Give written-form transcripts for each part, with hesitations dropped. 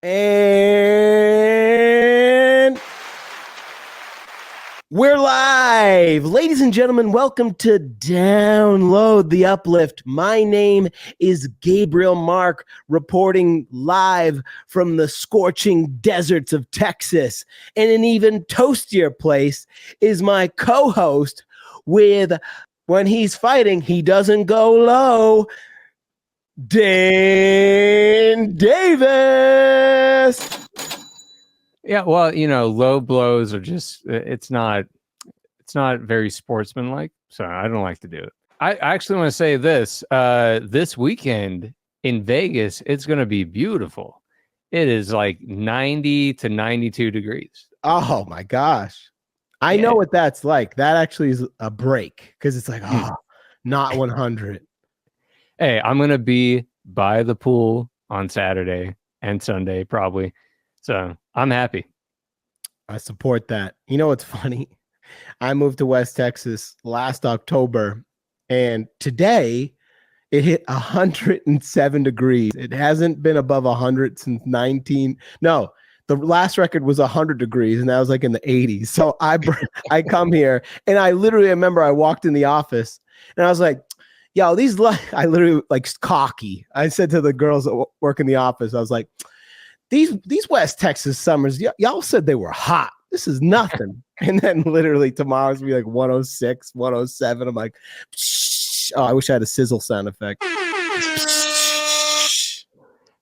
And we're live. Ladies and gentlemen, welcome to Download the Uplift. My name is Gabriel Mark, reporting live from the scorching deserts of Texas. And an even toastier place is my co-host with, when he's fighting, he doesn't go low, Dane Davis. Yeah, well, low blows are just it's not very sportsmanlike, so I don't like to do it. I actually want to say this this weekend in Vegas, it's going to be beautiful. It is like 90 to 92 degrees. Oh my gosh. I know what that's like. That actually is a break because it's like, not 100. Hey, I'm going to be by the pool on Saturday and Sunday probably. So I'm happy. I support that. You know what's funny? I moved to West Texas last October, and today it hit 107 degrees. It hasn't been above 100 since No, the last record was 100 degrees, and that was like in the 80s. So I come here, and I literally remember I walked in the office, and I was like, yo, I literally like cocky. I said to the girls that work in the office, I was like, These West Texas summers, y'all said they were hot. This is nothing. And then literally tomorrow's gonna be like 106, 107. I'm like, shh. Oh, I wish I had a sizzle sound effect.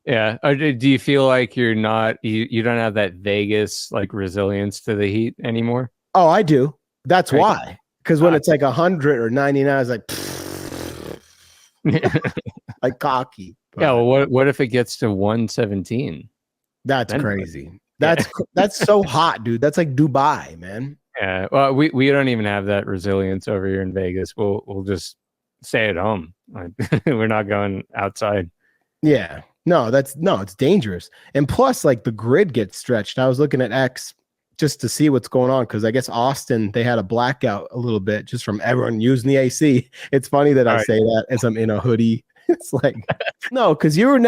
Yeah. Do you feel like you don't have that Vegas like resilience to the heat anymore? Oh, I do. That's why. Because when it's like 100 or 99, it's like, like cocky. But yeah. Well, what if it gets to 117? That's crazy. That's so hot, dude. That's like Dubai, man. Yeah. Well, we don't even have that resilience over here in Vegas. We'll just stay at home. We're not going outside. Yeah. No, it's dangerous. And plus, like the grid gets stretched. I was looking at X just to see what's going on because I guess Austin, they had a blackout a little bit just from everyone using the AC. It's funny that I say that as I'm in a hoodie. It's like, no, because you're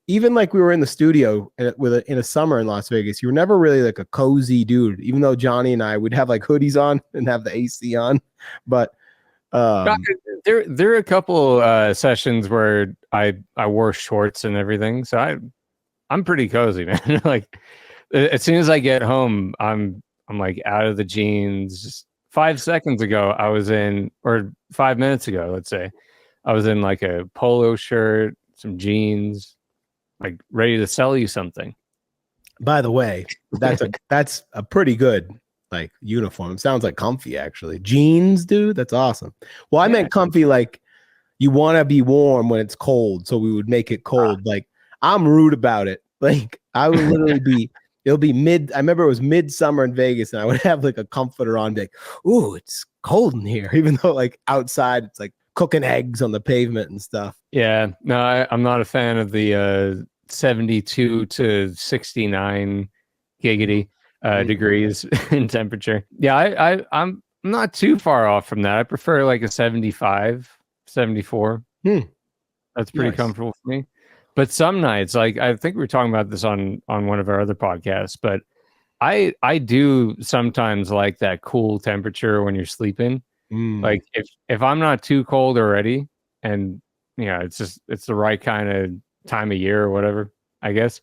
even like we were in the studio in a summer in Las Vegas. You were never really like a cozy dude, even though Johnny and I would have like hoodies on and have the AC on. But there are a couple sessions where I wore shorts and everything, so I'm pretty cozy, man. Like as soon as I get home, I'm like out of the jeans. Just 5 seconds ago, I was in, or 5 minutes ago, let's say. I was in like a polo shirt, some jeans, like ready to sell you something. By the way, that's a pretty good like uniform. It sounds like comfy actually. Jeans, dude, that's awesome. Well, I meant comfy like you want to be warm when it's cold, so we would make it cold. Like I'm rude about it. Like I would literally it'll be I remember it was midsummer in Vegas, and I would have like a comforter on, like, ooh, it's cold in here, even though like outside it's like cooking eggs on the pavement and stuff. Yeah, no, I'm not a fan of the 72 to 69 giggity degrees in temperature. Yeah, I'm not too far off from that. I prefer like a 75, 74. That's pretty comfortable for me. But some nights, like I think we were talking about this on one of our other podcasts, but I do sometimes like that cool temperature when you're sleeping. Like if I'm not too cold already, and it's the right kind of time of year or whatever, I guess.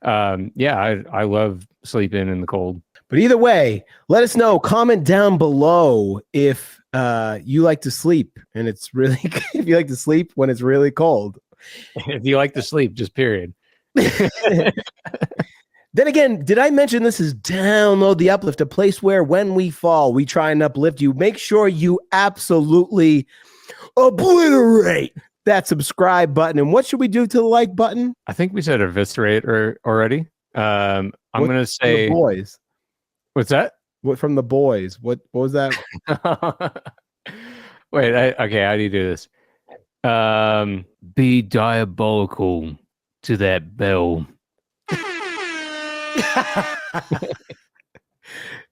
I love sleeping in the cold. But either way, let us know. Comment down below if you like to sleep, and it's really if you like to sleep when it's really cold. If you like to sleep, just period. Then again, did I mention this is Download the Uplift, a place where when we fall, we try and uplift you. Make sure you absolutely obliterate that subscribe button. And what should we do to the like button? I think we said eviscerate already. I'm going to say... The boys. What's that? What from the boys? What was that? Wait, okay, how do you do this? Be diabolical to that bell.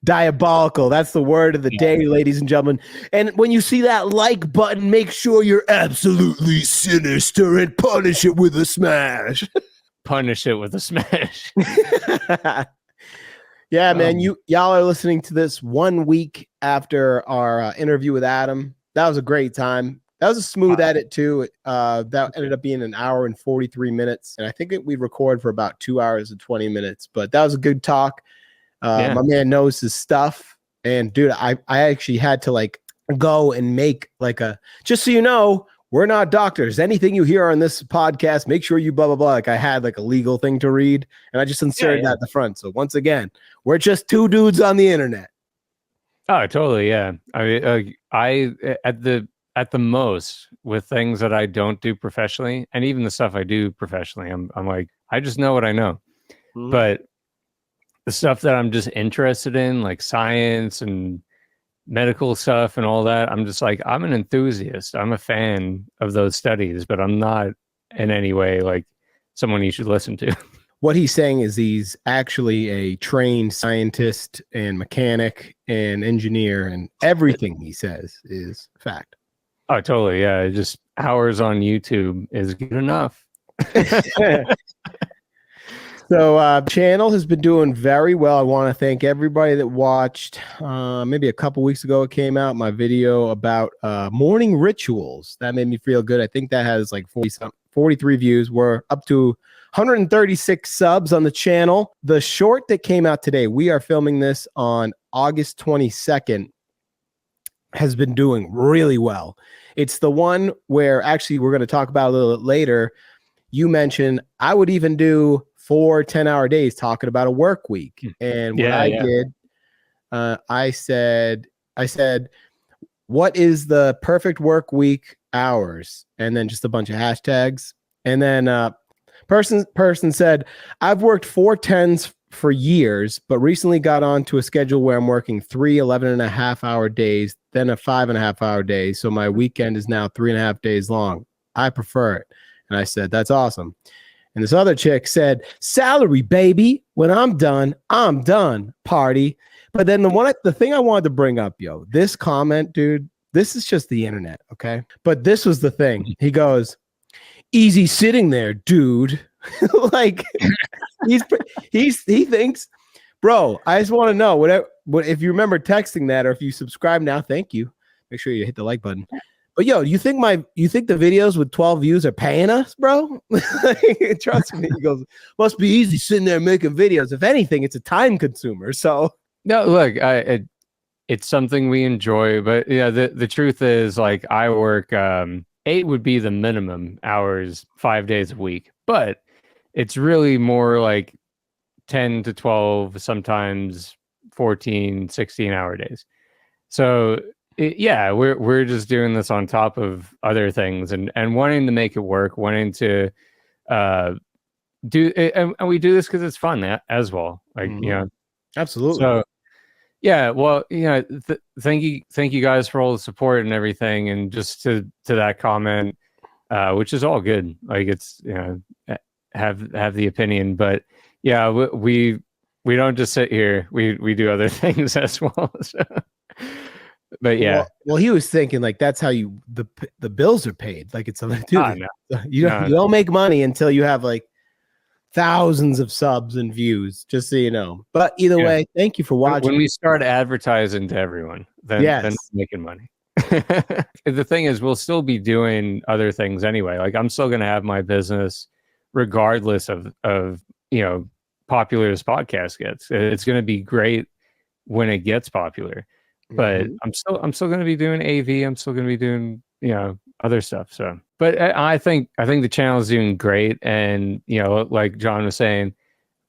Diabolical. That's the word of the day, ladies and gentlemen. And when you see that like button, make sure you're absolutely sinister and punish it with a smash. punish it with a smash. Yeah, man, y'all are listening to this 1 week after our interview with Adam. That was a great time. That was a smooth edit too. That ended up being 1 hour and 43 minutes, and I think we record for about 2 hours and 20 minutes. But that was a good talk. My man knows his stuff, and dude, I actually had to like go and make like a, just so you know, we're not doctors. Anything you hear on this podcast, make sure you blah, blah, blah. Like I had like a legal thing to read and I just inserted that at the front. So once again, we're just two dudes on the internet. Oh, totally. Yeah. I mean, I at the most with things that I don't do professionally, and even the stuff I do professionally, I'm like, I just know what I know. Mm-hmm. But the stuff that I'm just interested in, like science and medical stuff and all that, I'm just like, I'm an enthusiast. I'm a fan of those studies, but I'm not in any way like someone you should listen to. What he's saying is he's actually a trained scientist and mechanic and engineer, and everything he says is fact. Oh, totally. Yeah. Just hours on YouTube is good enough. So channel has been doing very well. I want to thank everybody that watched. Maybe a couple weeks ago, it came out, my video about morning rituals. That made me feel good. I think that has like 43 views. We're up to 136 subs on the channel. The short that came out today, we are filming this on August 22nd, has been doing really well. It's the one where actually we're going to talk about a little bit later. You mentioned I would even do 4 10-hour days talking about a work week. And what I did, I said, what is the perfect work week hours? And then just a bunch of hashtags. And then person said, I've worked 4 10s for years, but recently got onto a schedule where I'm working 3 11.5-hour days, then a 5.5-hour day. So my weekend is now 3.5 days long. I prefer it. And I said, that's awesome. And this other chick said, salary, baby. When I'm done, party. But then the thing I wanted to bring up, this comment, dude, this is just the internet, okay? But this was the thing. He goes, easy sitting there, dude. Like he thinks, bro, I just want to know what if you remember texting that, or if you subscribe now, thank you. Make sure you hit the like button. But you think the videos with 12 views are paying us, bro? Trust me. He goes, must be easy sitting there making videos. If anything, it's a time consumer. So no, look, it's something we enjoy, but yeah, the truth is, like, I work 8 would be the minimum hours 5 days a week, but it's really more like 10 to 12, sometimes 14, 16-hour days. So we're just doing this on top of other things and wanting to make it work, wanting to do it, and we do this because it's fun as well. Like, absolutely. So yeah, well, thank you guys for all the support and everything, and just to that comment, which is all good. Like, it's have the opinion, but yeah, we don't just sit here. We do other things as well. So. But yeah, well, he was thinking like that's how the bills are paid. Like it's something to do. No. You don't make money until you have like thousands of subs and views. Just so you know. But either way, thank you for watching. When we start advertising to everyone, then we're making money. The thing is, we'll still be doing other things anyway. Like, I'm still going to have my business, regardless of popular as podcast gets. It's going to be great when it gets popular. But I'm still going to be doing AV. I'm still going to be doing other stuff. So, but I think the channel is doing great, and like John was saying,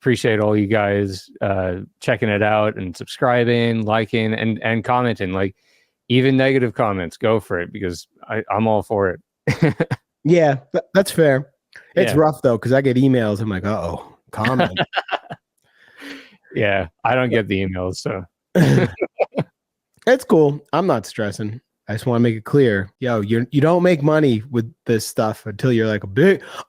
appreciate all you guys checking it out and subscribing, liking, and commenting. Like, even negative comments, go for it, because I'm all for it. Yeah, that's fair. It's rough though, because I get emails. I'm like, uh-oh, comment. Yeah, I don't get the emails, so. It's cool. I'm not stressing. I just want to make it clear. You don't make money with this stuff until you're like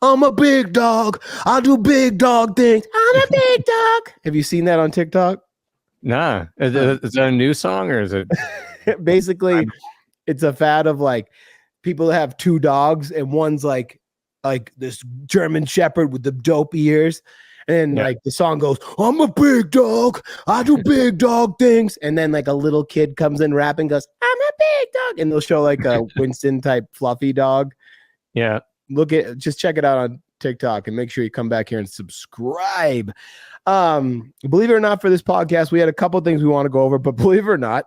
I'm a big dog. I do big dog things. I'm a big dog. Have you seen that on TikTok? Nah. Is that a new song, or is it? Basically, it's a fad of like people that have 2 dogs, and one's like like this German Shepherd with the dope ears. And like the song goes, I'm a big dog. I do big dog things. And then like a little kid comes in rapping, goes, I'm a big dog. And they'll show like a Winston type fluffy dog. Yeah. Just check it out on TikTok and make sure you come back here and subscribe. Believe it or not, for this podcast, we had a couple things we want to go over, but believe it or not,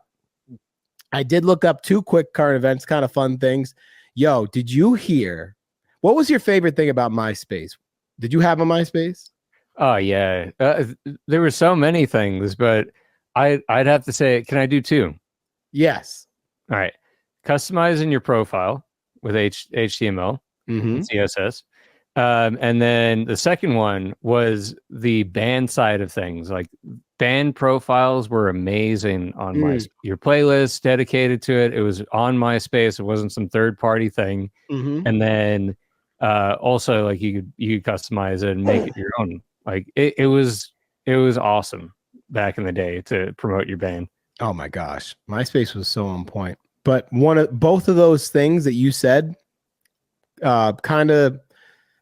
I did look up 2 quick current events, kind of fun things. Yo, did you hear? What was your favorite thing about MySpace? Did you have a MySpace? Oh yeah, there were so many things, but I'd have to say, can I do 2? Yes. All right, customizing your profile with HTML, CSS, and then the second one was the band side of things. Like band profiles were amazing on your playlist dedicated to it. It was on MySpace. It wasn't some third-party thing. And then also like you could customize it and make it your own. Like it was awesome back in the day to promote your band. Oh my gosh, MySpace was so on point. But both of those things that you said, kind of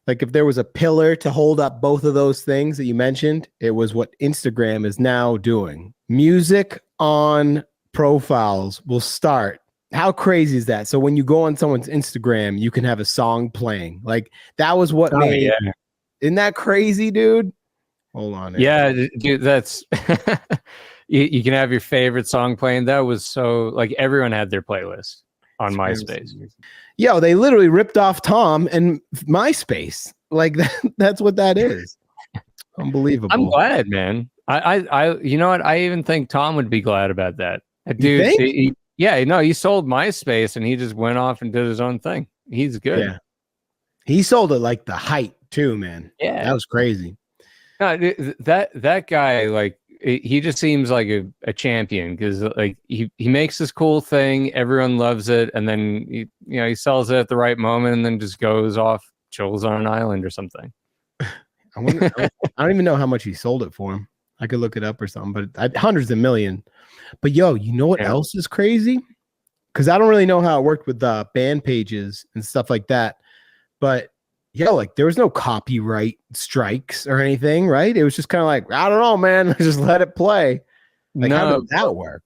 like if there was a pillar to hold up both of those things that you mentioned, it was what Instagram is now doing. Music on profiles will start. How crazy is that? So when you go on someone's Instagram, you can have a song playing. Like that was what made. Yeah. Isn't that crazy, dude? Hold on. Yeah, dude, that's you can have your favorite song playing. That was so like everyone had their playlist on MySpace. Yo, they literally ripped off Tom and MySpace. Like that's what that is. Unbelievable. I'm glad, man. I you know what? I even think Tom would be glad about that. Dude, he sold MySpace and he just went off and did his own thing. He's good. Yeah. He sold it like the height too, man. Yeah. That was crazy. No, that guy, like, he just seems like a champion because like he makes this cool thing, everyone loves it, and then he sells it at the right moment and then just goes off, chills on an island or something. I don't even know how much he sold it for him. I could look it up or something, but hundreds of millions. But yo, you know what else is crazy? Because I don't really know how it worked with band pages and stuff like that. But like there was no copyright strikes or anything, right? It was just kind of like, I don't know, man. Just let it play. Like, how did that work?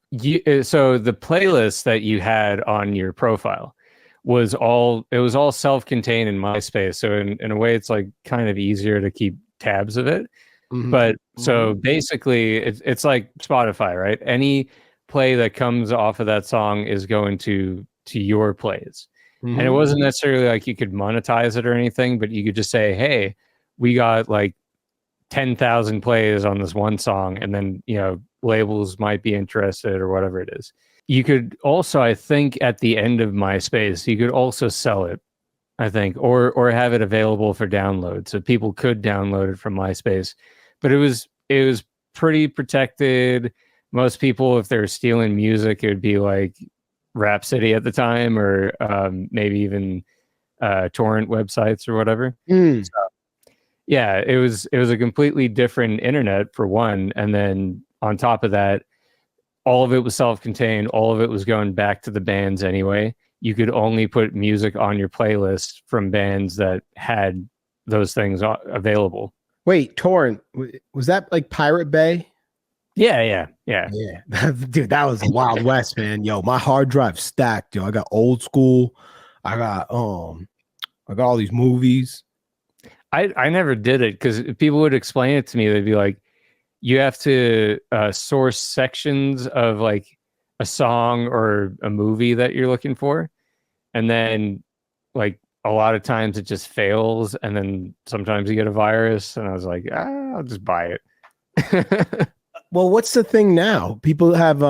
So the playlist that you had on your profile was all self-contained in MySpace. So in a way, it's like kind of easier to keep tabs of it. But so basically, it's like Spotify, right? Any play that comes off of that song is going to your plays. And it wasn't necessarily like you could monetize it or anything, but you could just say, hey, we got like 10,000 plays on this one song, and then labels might be interested or whatever it is. You could also, I think, at the end of MySpace, you could also sell it, I think, or have it available for download, so people could download it from MySpace. But it was pretty protected. Most people, if they're stealing music, it would be like Rhapsody at the time, or maybe even torrent websites or whatever. So, yeah, it was a completely different internet for one, and then on top of that, all of it was self-contained. All of it was going back to the bands anyway. You could only put music on your playlist from bands that had those things available. Wait, torrent, was that like Pirate Bay? Yeah. Dude, that was the Wild West, man. Yo, my hard drive stacked. Yo, I got old school. I got all these movies. I never did it because people would explain it to me. They'd be like, you have to source sections of like a song or a movie that you're looking for, and then like a lot of times it just fails, and then sometimes you get a virus. And I was like, I'll just buy it. Well, what's the thing now? People have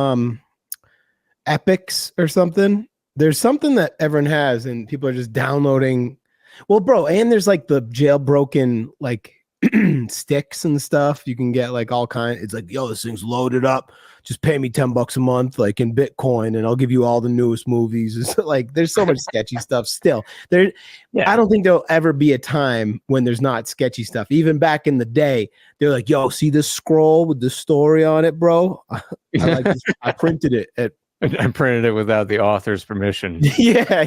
epics or something. There's something that everyone has, and people are just downloading. Well, bro, and there's like the jailbroken like sticks and stuff. You can get like all kinds. It's like, yo, this thing's loaded up. Just pay me $10 a month, like in Bitcoin, and I'll give you all the newest movies. It's like there's so much sketchy stuff still. I don't think there'll ever be a time when there's not sketchy stuff. Even back in the day, they're like, yo, see this scroll with the story on it, bro? I printed it. I printed it without the author's permission. Yeah.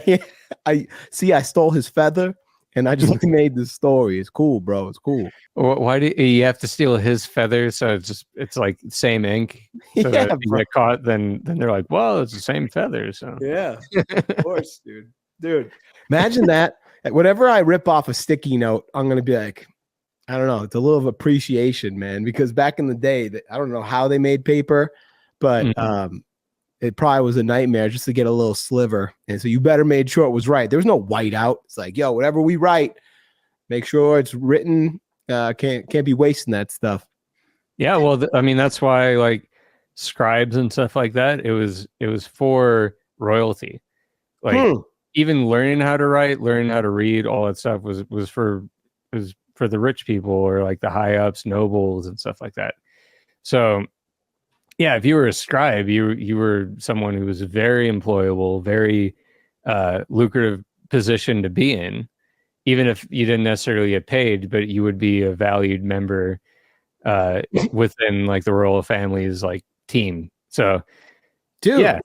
I stole his feather. and I just made this story. It's cool, bro. It's cool. Why do you have to steal his feathers? So it's like same ink. So Yeah, that if you bro. get caught, then they're like, well, it's the same feather. So Yeah, of course, dude. Dude, imagine that. Whenever I rip off a sticky note, I'm gonna be like, I don't know. It's a little of appreciation, man. Because back in the day, I don't know how they made paper, but it probably was a nightmare just to get a little sliver. And so you better made sure it was right. There was no whiteout. It's like, yo, whatever we write, make sure it's written. Can't be wasting that stuff. yeah, well, I mean, that's why like scribes and stuff like that. It was for royalty. Like even learning how to write, learning how to read, all that stuff was for the rich people or like the high ups, nobles and stuff like that. So yeah, if you were a scribe, you were someone who was very employable, very lucrative position to be in, even if you didn't necessarily get paid, but you would be a valued member within like the royal family's like team. So Dude. yeah.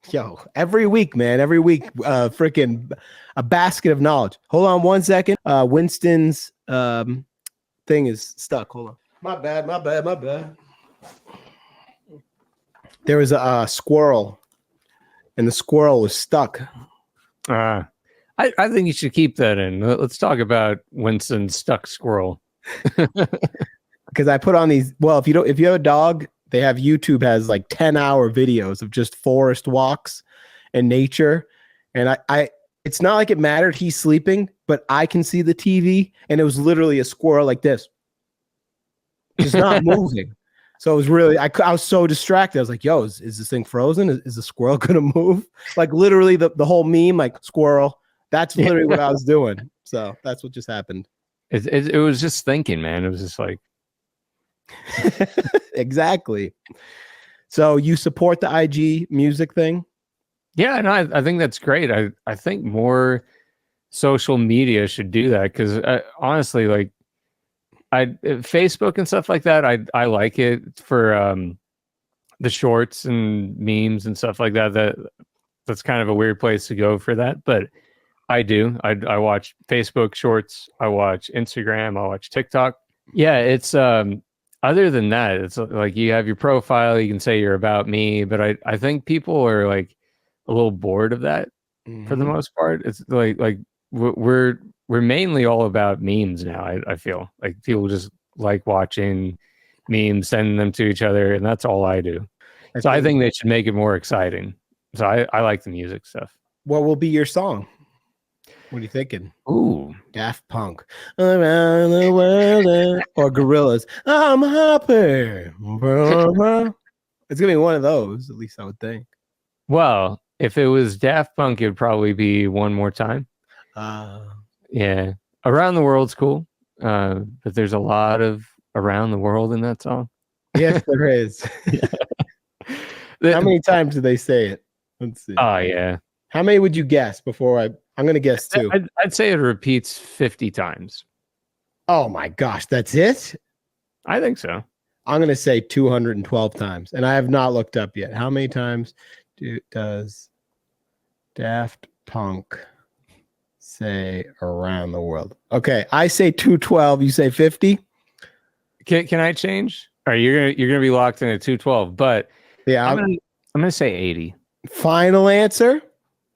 Yo, every week, man, every week, freaking a basket of knowledge. Hold on one second. Winston's thing is stuck. Hold on. My bad. There was a squirrel, and the squirrel was stuck. I think you should keep that in. Let's talk about Winston's stuck squirrel. Because I put on these. Well, if you have a dog, they have YouTube has like 10-hour videos of just forest walks and nature. And I it's not like it mattered he's sleeping, but I can see the TV, and it was literally a squirrel like this. It's not moving. So it was really, I was so distracted. I was like, yo, is this thing frozen? Is the squirrel going to move? Like literally the whole meme, like squirrel. That's literally what I was doing. So that's what just happened. It was just thinking, man. It was just like. Exactly. So you support the IG music thing? Yeah, and I think that's great. I think more social media should do that because honestly, like Facebook and stuff like that, I like it for the shorts and memes and stuff like that. That's kind of a weird place to go for that, but I do. I watch Facebook shorts, I watch Instagram, I watch TikTok. Yeah, it's other than that, it's like you have your profile, you can say you're about me, but I think people are like a little bored of that for the most part. It's like we're mainly all about memes now. I feel like people just like watching memes, sending them to each other, and that's all I do. So I think they should make it more exciting. So I like the music stuff. What will be your song? What are you thinking? Ooh, Daft Punk. Around the world, or Gorillas. I'm happy. It's gonna be one of those, at least I would think. Well, if it was Daft Punk, it'd probably be One More Time. Yeah, Around the World's cool, but there's a lot of around the world in that song. Yes, there is. How many times do they say it? Let's see. Oh yeah. How many would you guess before I'm going to guess 2? I'd say it repeats 50 times. Oh my gosh, that's it? I think so. I'm going to say 212 times, and I have not looked up yet. How many times does Daft Punk say around the world? Okay, I say 212. You say 50? Can I change? Or you're gonna be locked in at 212? But yeah, I'm gonna say 80. Final answer.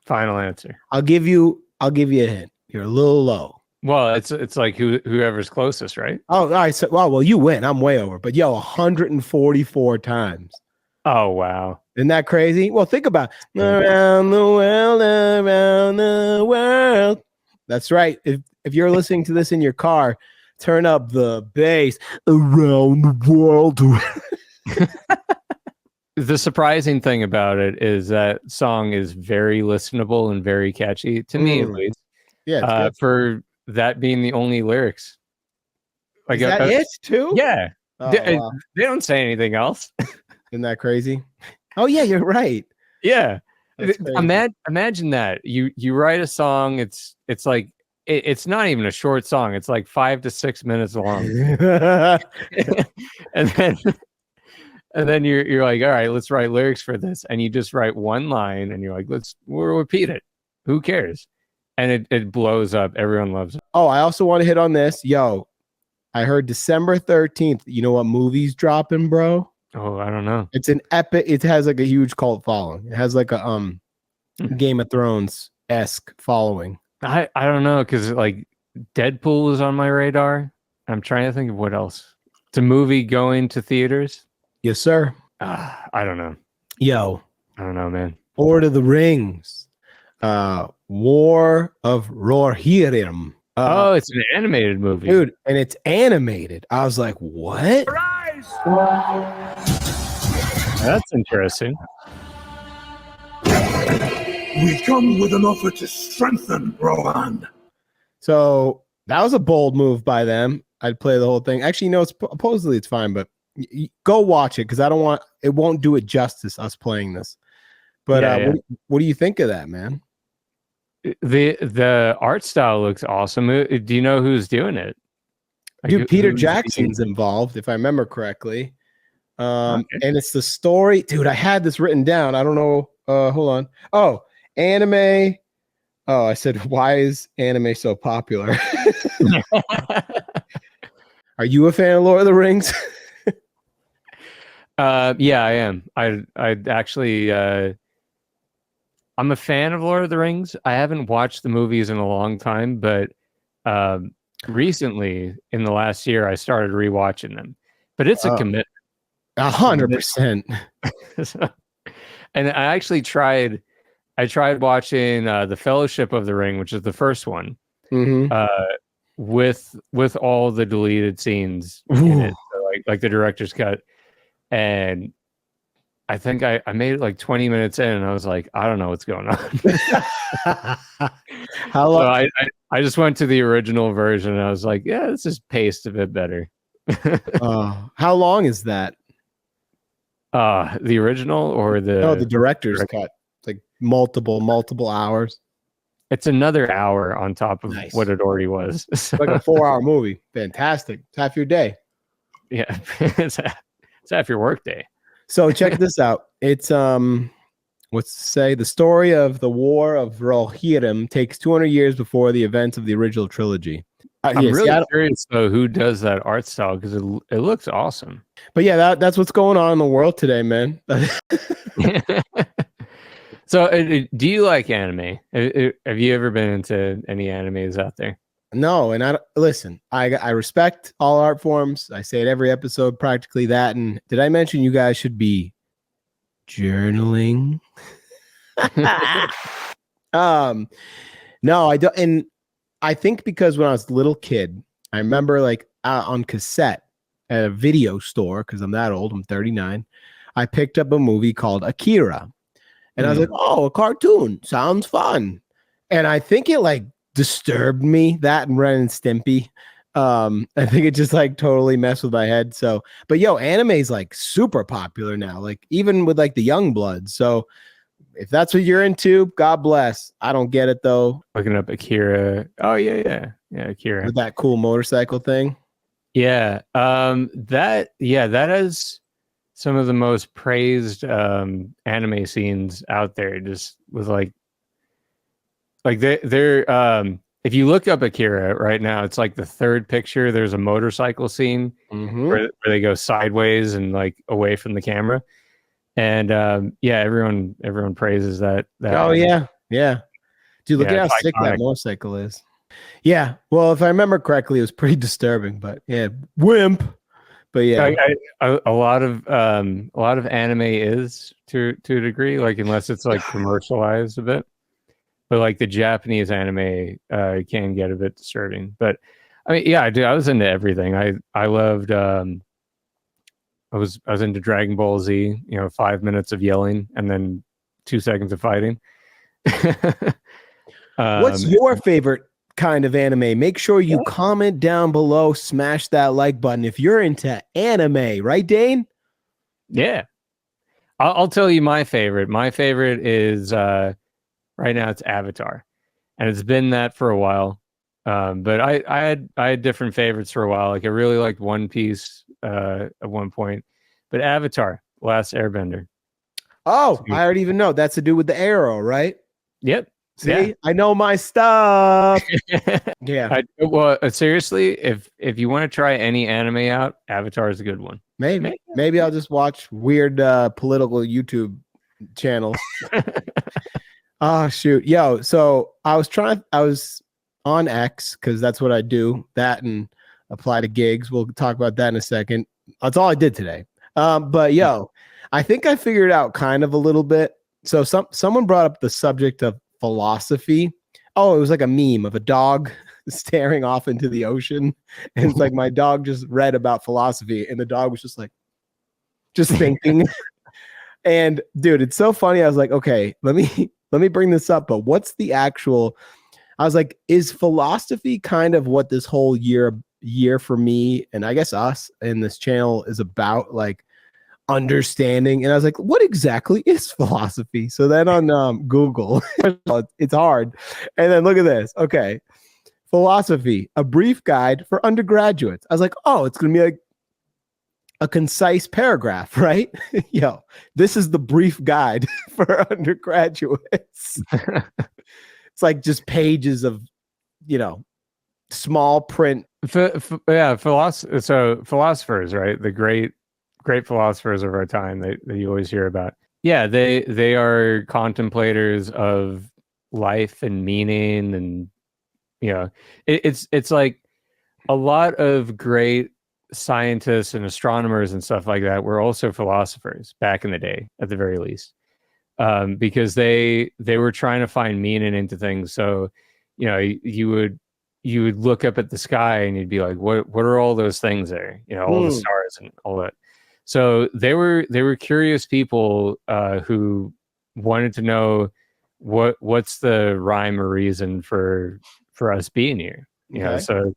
Final answer. I'll give you a hint. You're a little low. Well, it's like whoever's closest, right? Oh, all right. So, well, you win. I'm way over. But yo, 144 times. Oh wow. Isn't that crazy? Well, think about it. Around the world. That's right. If you're listening to this in your car, turn up the bass. Around the world. The surprising thing about it is that song is very listenable and very catchy to me, at least. Yeah. For that being the only lyrics. Like, is that it too? Yeah. Oh, they wow. don't say anything else. Isn't that crazy? Oh yeah, you're right. Yeah. Imagine that you write a song. It's like it's not even a short song. It's like 5 to 6 minutes long. And then you're like, all right, let's write lyrics for this. And you just write one line and you're like, we'll repeat it. Who cares? and it blows up. Everyone loves it. Oh, I also want to hit on this. Yo, I heard December 13th. You know what movie's dropping, bro? Oh, I don't know. It's an epic. It has like a huge cult following. It has like a Game of Thrones-esque following. I don't know, because like Deadpool is on my radar. I'm trying to think of what else. It's a movie going to theaters. Yes, sir. I don't know. Yo, I don't know, man. Lord of the Rings, War of Rohirrim. Oh, it's an animated movie, Dude, and it's animated. I was like, what? That's interesting. We come with an offer to strengthen Rohan. So that was a bold move by them. I'd play the whole thing. Actually, no, supposedly it's fine, but go watch it because I don't want it. Won't do it justice us playing this. But what do you think of that, man? The art style looks awesome. Do you know who's doing it? Dude, Peter Jackson's involved, if I remember correctly. And it's the story. Dude, I had this written down. I don't know. Hold on. Oh, anime. Oh, I said, why is anime so popular? Are you a fan of Lord of the Rings? Yeah, I am. I actually I'm a fan of Lord of the Rings. I haven't watched the movies in a long time, but recently in the last year I started rewatching them. But it's a commitment. 100%. And I actually tried watching The Fellowship of the Ring, which is the first one, with all the deleted scenes in it, so like the director's cut. And I think I made it like 20 minutes in, and I was like, I don't know what's going on. How long? So I just went to the original version, and I was like, yeah, this is paced a bit better. How long is that? The original or the director's cut? Like multiple hours. It's another hour on top of what it already was. So, like a 4-hour movie. Fantastic. It's half your day. Yeah, it's half your work day. So check this out. It's what's to say? The story of the War of Rohirrim takes 200 years before the events of the original trilogy. I'm really curious though who does that art style, because it looks awesome. But yeah, that's what's going on in the world today, man. So, do you like anime? Have you ever been into any animes out there? No, and I respect all art forms. I say it every episode, practically that. And did I mention you guys should be journaling? No, I don't. And I think because when I was a little kid, I remember like on cassette at a video store, because I'm that old, I'm 39. I picked up a movie called Akira. And I was like, oh, a cartoon. Sounds fun. And I think it like disturbed me, that and Ren and Stimpy. I think it just like totally messed with my head. So, but yo, anime is like super popular now, like even with like the young blood. So if that's what you're into, God bless. I don't get it though. Looking up Akira. Oh yeah, Akira. With that cool motorcycle thing. Yeah. That is some of the most praised anime scenes out there, just with like they're if you look up Akira right now, it's like the third picture, there's a motorcycle scene where they go sideways and like away from the camera. And everyone praises that. Oh yeah. Dude, look at how sick that motorcycle is. Yeah. Well, if I remember correctly, it was pretty disturbing, but yeah, wimp. But yeah, a lot of anime is to a degree, like unless it's like commercialized a bit. But like the Japanese anime can get a bit disturbing. But I mean, yeah, I was into everything. I loved. I was into Dragon Ball Z. 5 minutes of yelling and then 2 seconds of fighting. What's your favorite kind of anime? Make sure you comment down below, smash that like button if you're into anime, right, Dane? Yeah, I'll tell you my favorite. My favorite is right now it's Avatar, and it's been that for a while. But I had different favorites for a while. Like I really liked One Piece at one point, but Avatar, Last Airbender. Oh, I already even know that's to do with the arrow, right? Yep. See, Yeah. I know my stuff. Yeah, Well, seriously, if you want to try any anime out, Avatar is a good one. maybe I'll just watch weird political YouTube channels. Oh shoot, yo! So I was on X because that's what I do. That and apply to gigs. We'll talk about that in a second. That's all I did today. But yo, I think I figured out kind of a little bit. So someone brought up the subject of philosophy. Oh, it was like a meme of a dog staring off into the ocean, and it's like my dog just read about philosophy, and the dog was just like, just thinking. And dude, it's so funny. I was like, okay, let me bring this up. But what's the actual? I was like, is philosophy kind of what this whole year for me and I guess us in this channel is about, like understanding? And I was like, what exactly is philosophy? So then on Google, it's hard. And then look at this. Okay, philosophy, a brief guide for undergraduates. I was like, oh, it's gonna be like a concise paragraph, right? Yo, this is the brief guide for undergraduates. It's like just pages of, small print. Yeah, philosophers, right? The great philosophers of our time that you always hear about. Yeah, they are contemplators of life and meaning, and it's like a lot of great scientists and astronomers and stuff like that were also philosophers back in the day, at the very least, because they were trying to find meaning into things. So you would look up at the sky and you'd be like, what are all those things there, all the stars and all that. So they were curious people who wanted to know what's the rhyme or reason for us being here. So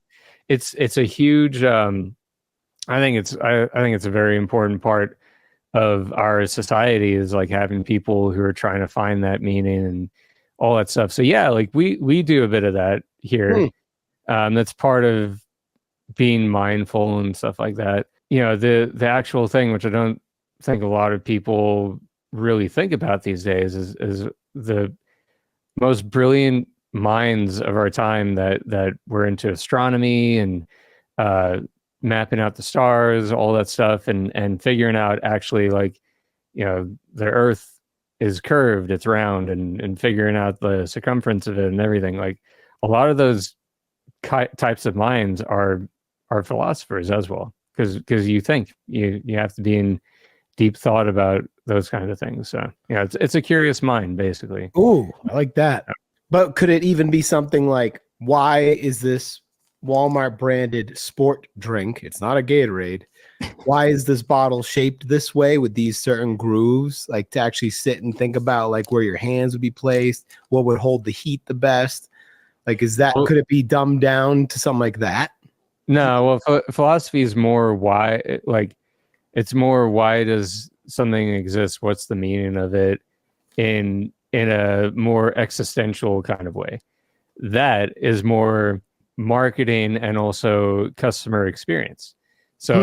it's a huge I think it's a very important part of our society, is like having people who are trying to find that meaning and all that stuff. So yeah, like we do a bit of that here. That's part of being mindful and stuff like that. The actual thing, which I don't think a lot of people really think about these days, is the most brilliant minds of our time that were into astronomy and mapping out the stars, all that stuff, and figuring out actually, like, the Earth is curved, it's round, and figuring out the circumference of it and everything. Like, a lot of those types of minds are philosophers as well, because you think you have to be in deep thought about those kind of things. So it's a curious mind, basically. Ooh, I like that. But could it even be something like, why is this Walmart branded sport drink, it's not a Gatorade, why is this bottle shaped this way with these certain grooves? Like, to actually sit and think about like where your hands would be placed, what would hold the heat the best. Like, could it be dumbed down to something like that? No, well, philosophy is more why, like, it's more why does something exist? What's the meaning of it in a more existential kind of way? That is more marketing and also customer experience. So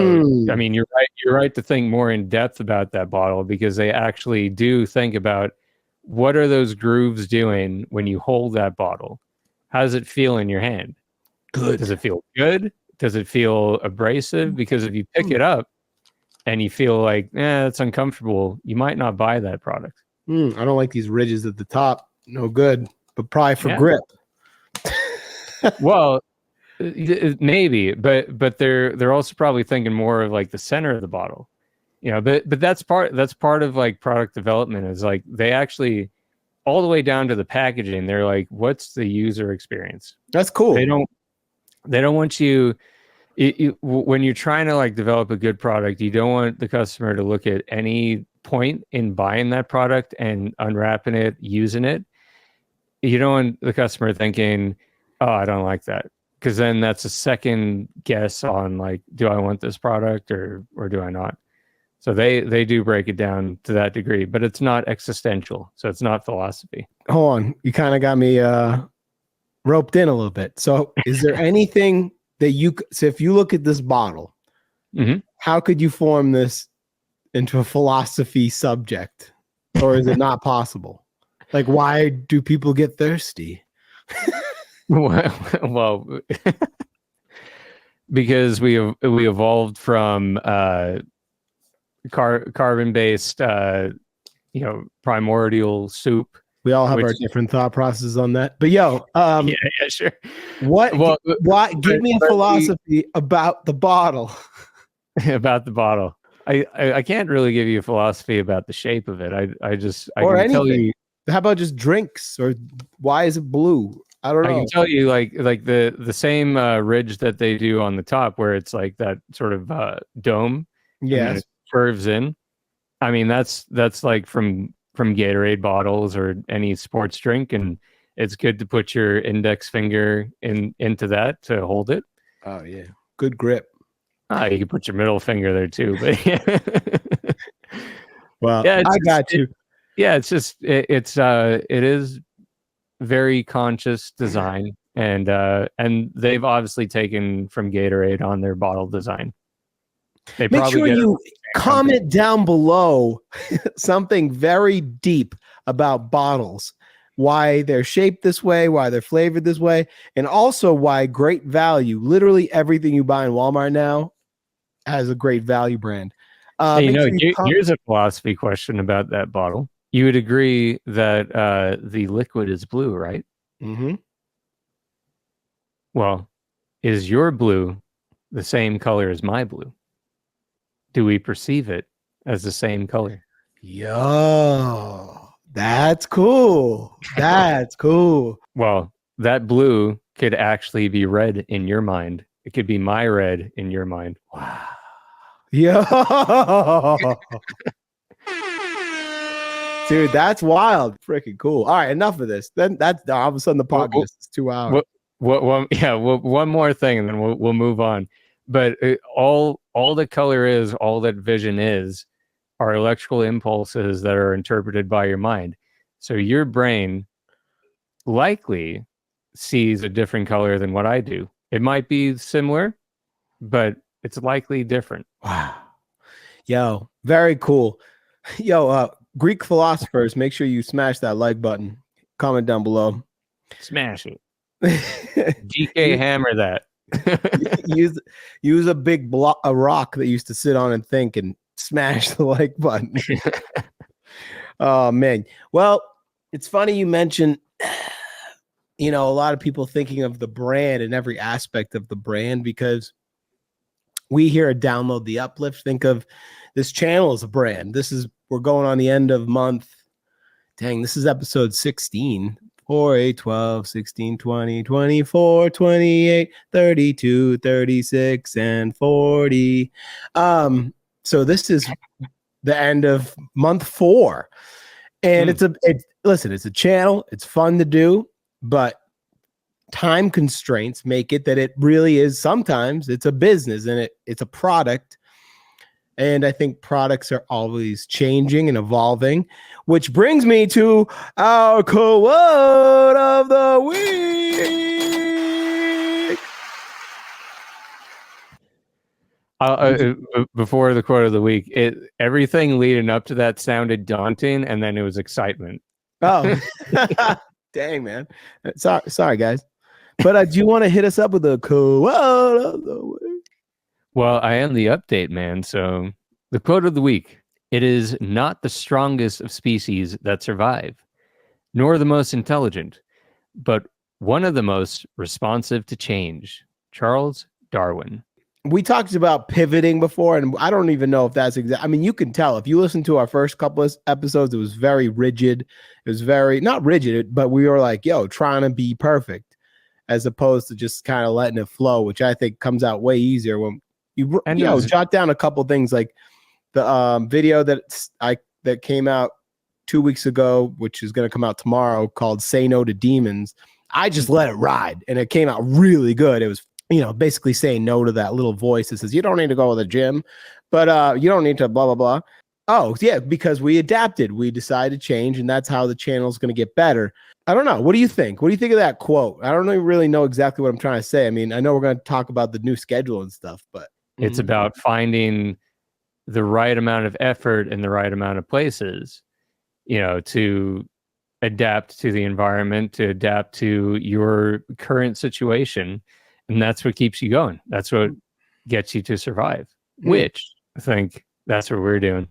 I mean, you're right to think more in depth about that bottle, because they actually do think about what are those grooves doing when you hold that bottle. How does it feel in your hand? Good. Does it feel good? Does it feel abrasive? Because if you pick it up and you feel like, it's uncomfortable, you might not buy that product. I don't like these ridges at the top. No good, but probably for grip. Well, maybe, but they're also probably thinking more of like the center of the bottle, but that's part of like product development, is like they actually, all the way down to the packaging, they're like, what's the user experience? That's cool. They don't want you, when you're trying to like develop a good product, you don't want the customer to look at any point in buying that product and unwrapping it, using it. You don't want the customer thinking, oh, I don't like that, because then that's a second guess on like, do I want this product or do I not? So they do break it down to that degree, but it's not existential, so it's not philosophy. Hold on, you kind of got me roped in a little bit. So is there anything that so if you look at this bottle, how could you form this into a philosophy subject, or is it not possible? Like, why do people get thirsty? Well, because we evolved from carbon based primordial soup. We all have Which- our different thought processes on that. But yo, Yeah, sure. what? Well, Why? Give me a but philosophy about the bottle. about the bottle. I can't really give you a philosophy about the shape of it. I Or can tell anything. you. How about just drinks? Or why is it blue? I don't I know. can tell you like the same ridge that they do on the top, where it's like that sort of dome, and then Yes. it curves in. I mean, that's like from Gatorade bottles or any sports drink, and it's good to put your index finger into that to hold it. Oh yeah. Good grip. You can put your middle finger there too, but yeah. Well, Yeah, I got you. It's just it is very conscious design, and they've obviously taken from Gatorade on their bottle design. They Make probably sure get it you from the same comment company. down below something very deep about bottles. Why they're shaped this way, why they're flavored this way, and also why Great Value, literally everything you buy in Walmart now, has a Great Value brand. Hey, Make sure you here's a philosophy question about that bottle. You would agree that the liquid is blue, right? Mhm. Well, is your blue the same color as my blue? Do we perceive it as the same color? Yo, that's cool. That's cool. Well, that blue could actually be red in your mind. It could be my red in your mind. Wow. Yo. Dude, that's wild. Freaking cool. All right, enough of this. Then that's all of a sudden the podcast is 2 hours. One more thing, and then we'll move on. But all the color is, all that vision is, are electrical impulses that are interpreted by your mind. So your brain likely sees a different color than what I do. It might be similar, but it's likely different. Wow. Yo, very cool. Yo, Greek philosophers, make sure you smash that like button. Comment down below. Smash it. DK hammer that. use a big block, a rock that you used to sit on and think, and smash the like button. Oh man. Well, it's funny you mentioned, a lot of people thinking of the brand and every aspect of the brand, because we here at Download the Uplift think of this channel as a brand. We're going on the end of month. Dang, this is episode 16. 4, 8, 12, 16, 20, 24, 28, 32, 36, and 40. So this is the end of month 4. And it's a channel. It's fun to do, but time constraints make it that it really is, sometimes it's a business, and it's a product. And I think products are always changing and evolving, which brings me to our quote of the week. Before the quote of the week, everything leading up to that sounded daunting, and then it was excitement. Oh, dang, man. Sorry, guys. But do you want to hit us up with a quote of the week? Well, I am the update man, so the quote of the week: "It is not the strongest of species that survive, nor the most intelligent, but one of the most responsive to change." Charles Darwin. We talked about pivoting before, and I don't even know if that's exact. I mean, you can tell if you listen to our first couple of episodes, it was very rigid. It was very, not rigid, but we were like, trying to be perfect, as opposed to just kind of letting it flow, which I think comes out way easier when you jot down a couple things, like the video that came out 2 weeks ago, which is going to come out tomorrow, called "Say No to Demons." I just let it ride, and it came out really good. It was, basically saying no to that little voice that says you don't need to go to the gym, but you don't need to blah blah blah. Oh yeah, because we adapted, we decided to change, and that's how the channel is going to get better. I don't know. What do you think? What do you think of that quote? I don't really know exactly what I'm trying to say. I mean, I know we're going to talk about the new schedule and stuff, but it's about finding the right amount of effort in the right amount of places, to adapt to the environment, to adapt to your current situation. And that's what keeps you going. That's what gets you to survive, which I think that's what we're doing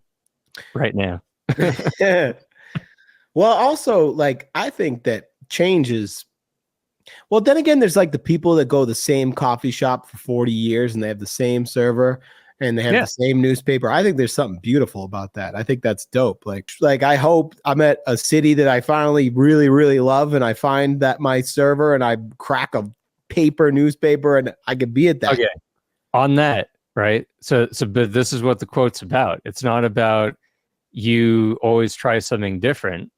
right now. Yeah. Well, also, like, I think that changes. Well, then again, there's like the people that go to the same coffee shop for 40 years and they have the same server and they have the same newspaper. I think there's something beautiful about that. I think that's dope. Like I hope I'm at a city that I finally really, really love and I find that my server and I crack a paper newspaper and I could be at that. Okay. On that, right? So but this is what the quote's about. It's not about you always try something different.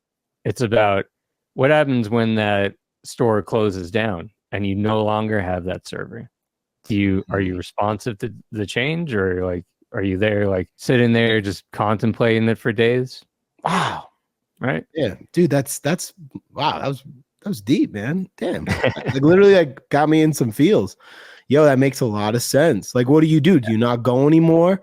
It's about what happens when that store closes down and you no longer have that server. Are you responsive to the change, or like are you there like sitting there just contemplating it for days? Wow. Right? Yeah, dude, that's wow, that was deep, man. Damn. Like literally like got me in some feels. Yo, that makes a lot of sense. Like what do you do? Do you not go anymore?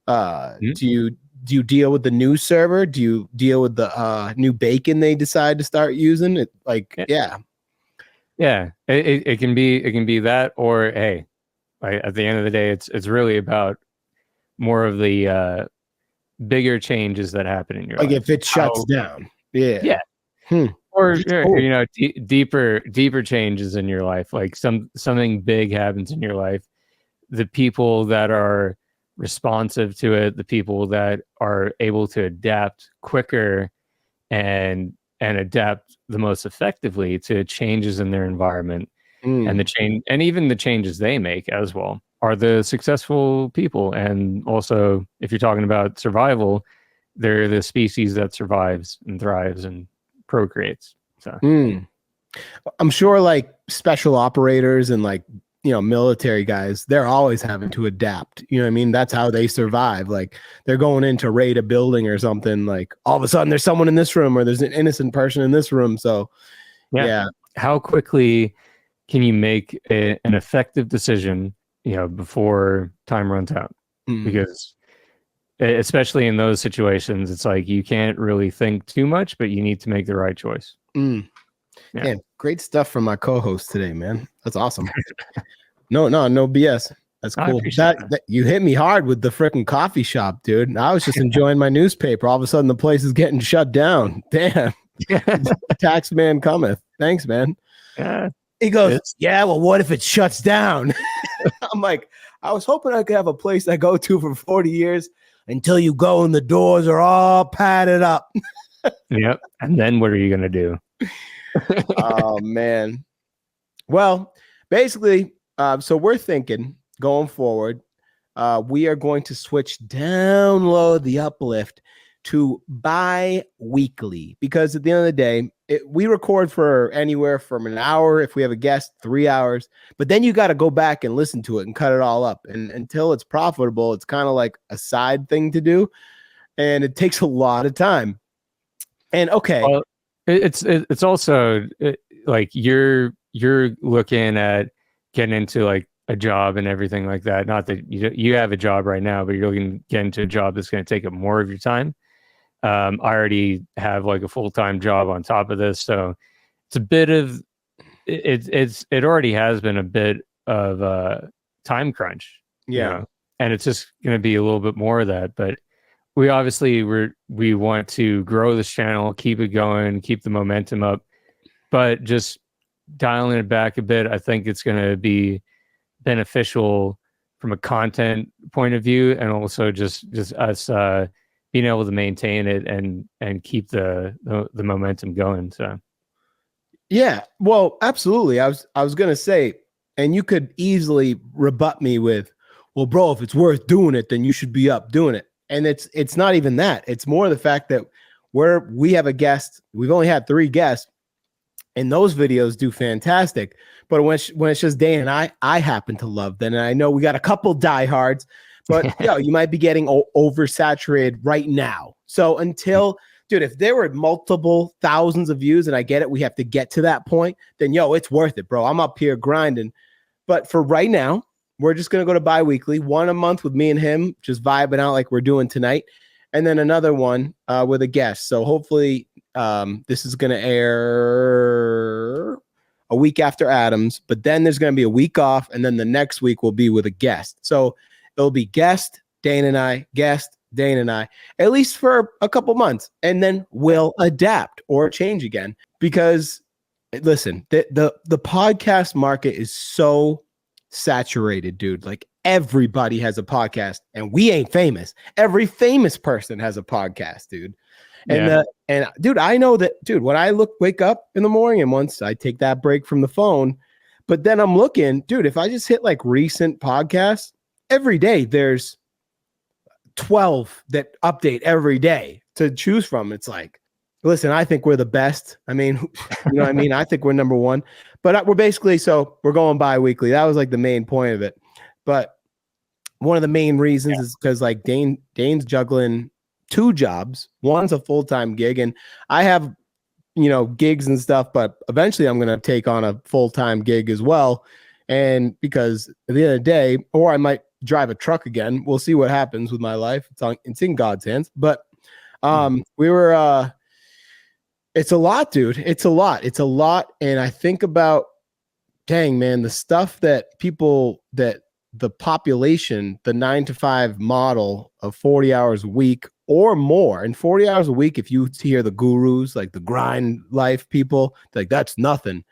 Do you deal with the new server? Do you deal with the new bacon they decide to start using? It like yeah. It can be that, or hey, like at the end of the day, it's really about more of the bigger changes that happen in your life. Like if it shuts down. Yeah. Or cool. you know, deeper changes in your life, like something big happens in your life. The people that are responsive to it, the people that are able to adapt quicker and adapt the most effectively to changes in their environment and the change, and even the changes they make as well, are the successful people. And also, if you're talking about survival, they're the species that survives and thrives and procreates. So I'm sure like special operators and like, you know, military guys, they're always having to adapt. You know what I mean? That's how they survive. Like they're going in to raid a building or something. Like all of a sudden there's someone in this room or there's an innocent person in this room. So yeah. How quickly can you make an effective decision, you know, before time runs out? Because especially in those situations, it's like you can't really think too much, but you need to make the right choice. Yeah, great stuff from my co-host today, man. That's awesome. No BS. That's cool. That you hit me hard with the freaking coffee shop, dude. I was just enjoying my newspaper. All of a sudden, the place is getting shut down. Damn. Tax man cometh. Thanks, man. He goes, yeah, well, what if it shuts down? I'm like, I was hoping I could have a place I go to for 40 years until you go and the doors are all padded up. Yep. And then what are you going to do? Oh, man. Well, basically, so we're thinking going forward, we are going to switch down low the uplift to bi-weekly, because at the end of the day, we record for anywhere from an hour, if we have a guest, 3 hours, but then you got to go back and listen to it and cut it all up. And until it's profitable, it's kind of like a side thing to do, and it takes a lot of time. And okay, well, it's also like you're looking at getting into like a job and everything like that. Not that you have a job right now, but you're looking to get into a job that's going to take up more of your time. I already have like a full-time job on top of this, so it's a bit of it already has been a bit of a time crunch. You know? And it's just going to be a little bit more of that. But we obviously we want to grow this channel, keep it going, keep the momentum up, but just dialing it back a bit, I think it's going to be beneficial from a content point of view, and also just us being able to maintain it and keep the momentum going. So yeah, well, absolutely. I was gonna say, and you could easily rebut me with, well, bro, if it's worth doing it, then you should be up doing it. And it's not even that. It's more the fact that we have a guest. We've only had 3 guests, and those videos do fantastic. But when it's just Dane and I happen to love them. And I know we got a couple diehards, but you might be getting oversaturated right now. So until, dude, if there were multiple thousands of views, and I get it, we have to get to that point, then it's worth it, bro. I'm up here grinding. But for right now, we're just going to go to bi-weekly, one a month with me and him, just vibing out like we're doing tonight. And then another one with a guest. So hopefully This is going to air a week after Adams, but then there's going to be a week off, and then the next week will be with a guest. So it'll be guest, Dane and I, guest, Dane and I, at least for a couple months, and then we'll adapt or change again. Because listen, the podcast market is so saturated, dude. Like everybody has a podcast, and we ain't famous. Every famous person has a podcast, dude. And and dude, I know that, dude, when I wake up in the morning, and once I take that break from the phone, but then I'm looking, dude, if I just hit like recent podcasts, every day there's 12 that update every day to choose from. It's like, listen, I think we're the best. I mean, you know what I mean? I think we're number one, but we're basically, so we're going bi-weekly. That was like the main point of it. But one of the main reasons is because like Dane's juggling 2 jobs. One's a full-time gig, and I have, you know, gigs and stuff, but eventually I'm going to take on a full-time gig as well. And because at the end of the day, or I might drive a truck again. We'll see what happens with my life. It's in God's hands. But we were it's a lot, dude. It's a lot. And I think about, dang, man, the stuff that the population, the 9-to-5 model of 40 hours a week or more, and 40 hours a week, if you hear the gurus, like the grind life people, like that's nothing.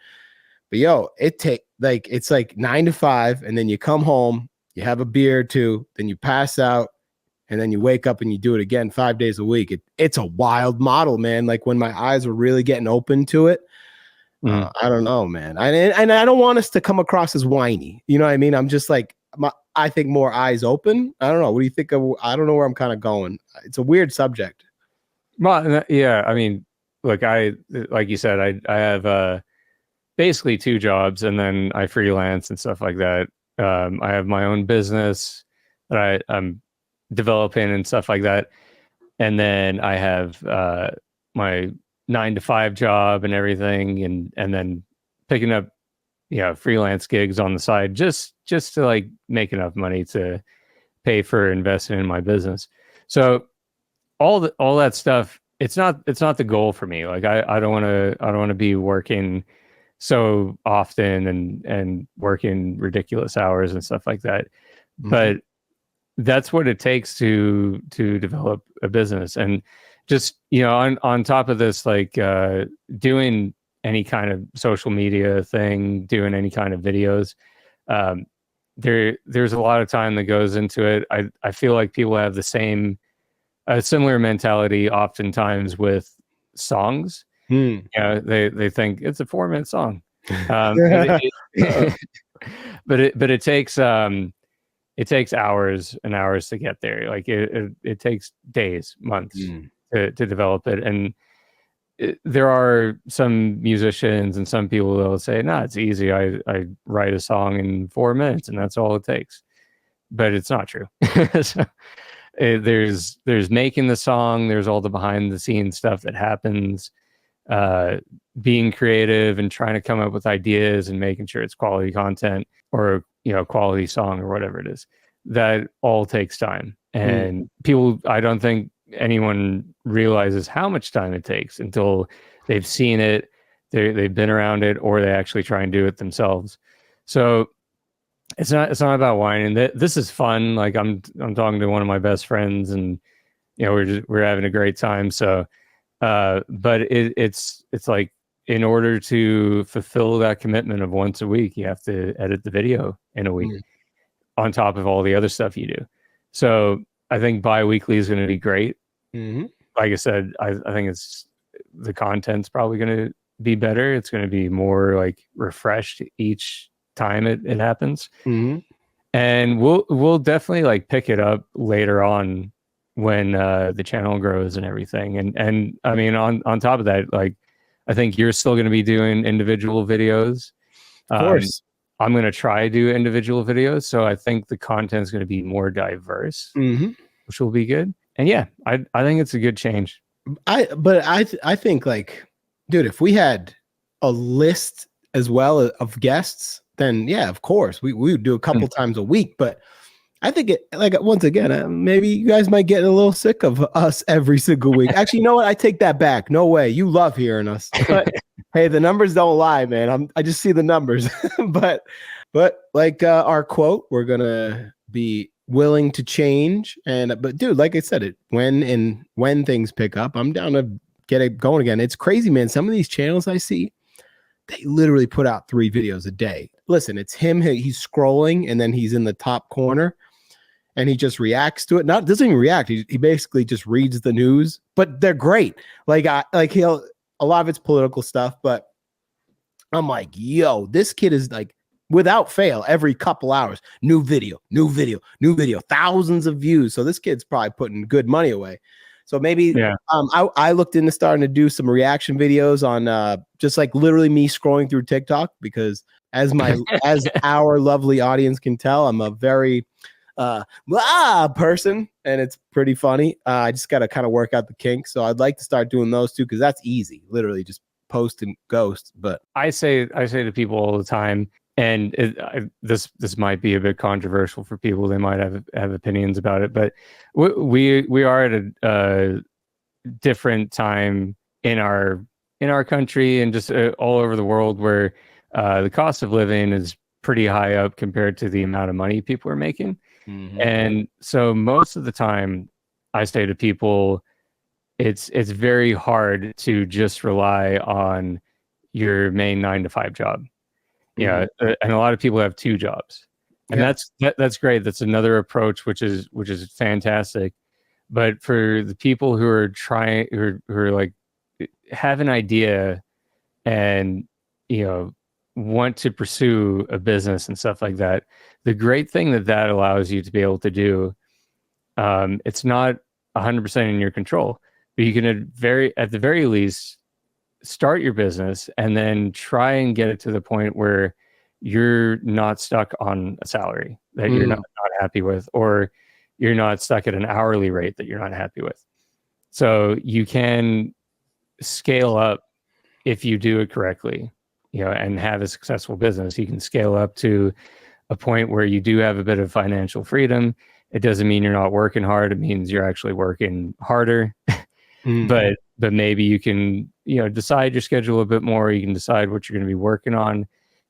But yo, it's like 9 to 5, and then you come home, you have a beer or two, then you pass out, and then you wake up and you do it again 5 days a week. It's a wild model, man. Like when my eyes were really getting open to it, I don't know, man. And I don't want us to come across as whiny. You know what I mean? I'm just like, I think more eyes open. I don't know. What do you think of? I don't know where I'm kind of going. It's a weird subject. Well, yeah. I mean, look, like you said, I have basically 2 jobs, and then I freelance and stuff like that. I have my own business that I'm developing and stuff like that. And then I have my 9-to-5 job and everything, and then picking up, freelance gigs on the side just to like make enough money to pay for investing in my business. So all that stuff, it's not the goal for me. Like I don't want to be working so often and working ridiculous hours and stuff like that. Mm-hmm. But that's what it takes to develop a business. And just, on top of this, like doing any kind of social media thing, doing any kind of videos, there's a lot of time that goes into it. I feel like people have a similar mentality oftentimes with songs. They think it's a 4-minute song, but it takes hours and hours to get there. Like it takes days, months to develop it. And there are some musicians and some people that will say, "No, it's easy. I write a song in 4 minutes, and that's all it takes." But it's not true. So, there's making the song. There's all the behind the scenes stuff that happens. Being creative and trying to come up with ideas and making sure it's quality content or quality song or whatever it is. That all takes time, and people, I don't think anyone realizes how much time it takes until they've seen it, they've been around it, or they actually try and do it themselves. So it's not about whining. This is fun. Like I'm talking to one of my best friends, and we're having a great time. So but it's like, in order to fulfill that commitment of once a week, you have to edit the video in a week on top of all the other stuff you do. So I think bi-weekly is going to be great. Like I said, I think the content's probably going to be better. It's going to be more like refreshed each time it happens. And we'll definitely like pick it up later on when the channel grows and everything. And I mean, on top of that, like, I think you're still going to be doing individual videos. Of course. I'm going to try to do individual videos. So I think the content is going to be more diverse, which will be good. And yeah, I think it's a good change. I think, like, dude, if we had a list as well of guests, then yeah, of course we would do a couple times a week. But I think it, like, once again, maybe you guys might get a little sick of us every single week. Actually, you know what? I take that back. No way. You love hearing us. But hey, the numbers don't lie, man. I just see the numbers. but like our quote, we're gonna be willing to change. But dude, like I said, when things pick up, I'm down to get it going again. It's crazy, man. Some of these channels I see, they literally put out 3 videos a day. Listen, it's him. He's scrolling, and then he's in the top corner. And he just reacts to it. Doesn't even react. He basically just reads the news. But they're great. Like a lot of it's political stuff. But I'm like, yo, this kid is like, without fail, every couple hours, new video, thousands of views. So this kid's probably putting good money away. So maybe I looked into starting to do some reaction videos on just like literally me scrolling through TikTok, because as our lovely audience can tell, I'm a very person, and it's pretty funny. I just got to kind of work out the kinks. So I'd like to start doing those too, because that's easy. Literally just post and ghost. But I say to people all the time, and this might be a bit controversial for people. They might have opinions about it, but we are at a different time in our country and just all over the world where the cost of living is pretty high up compared to the amount of money people are making. Mm-hmm. And so most of the time I say to people, it's very hard to just rely on your main 9-to-5 job. Yeah. And a lot of people have 2 jobs, and that's great. That's another approach, which is fantastic. But for the people who are trying, who are like, have an idea and, want to pursue a business and stuff like that, the great thing that allows you to be able to do, it's not 100% in your control, but you can at the very least start your business and then try and get it to the point where you're not stuck on a salary that you're not happy with, or you're not stuck at an hourly rate that you're not happy with. So you can scale up if you do it correctly, and have a successful business. You can scale up to a point where you do have a bit of financial freedom. It doesn't mean you're not working hard. It means you're actually working harder. But maybe you can, decide your schedule a bit more. You can decide what you're going to be working on,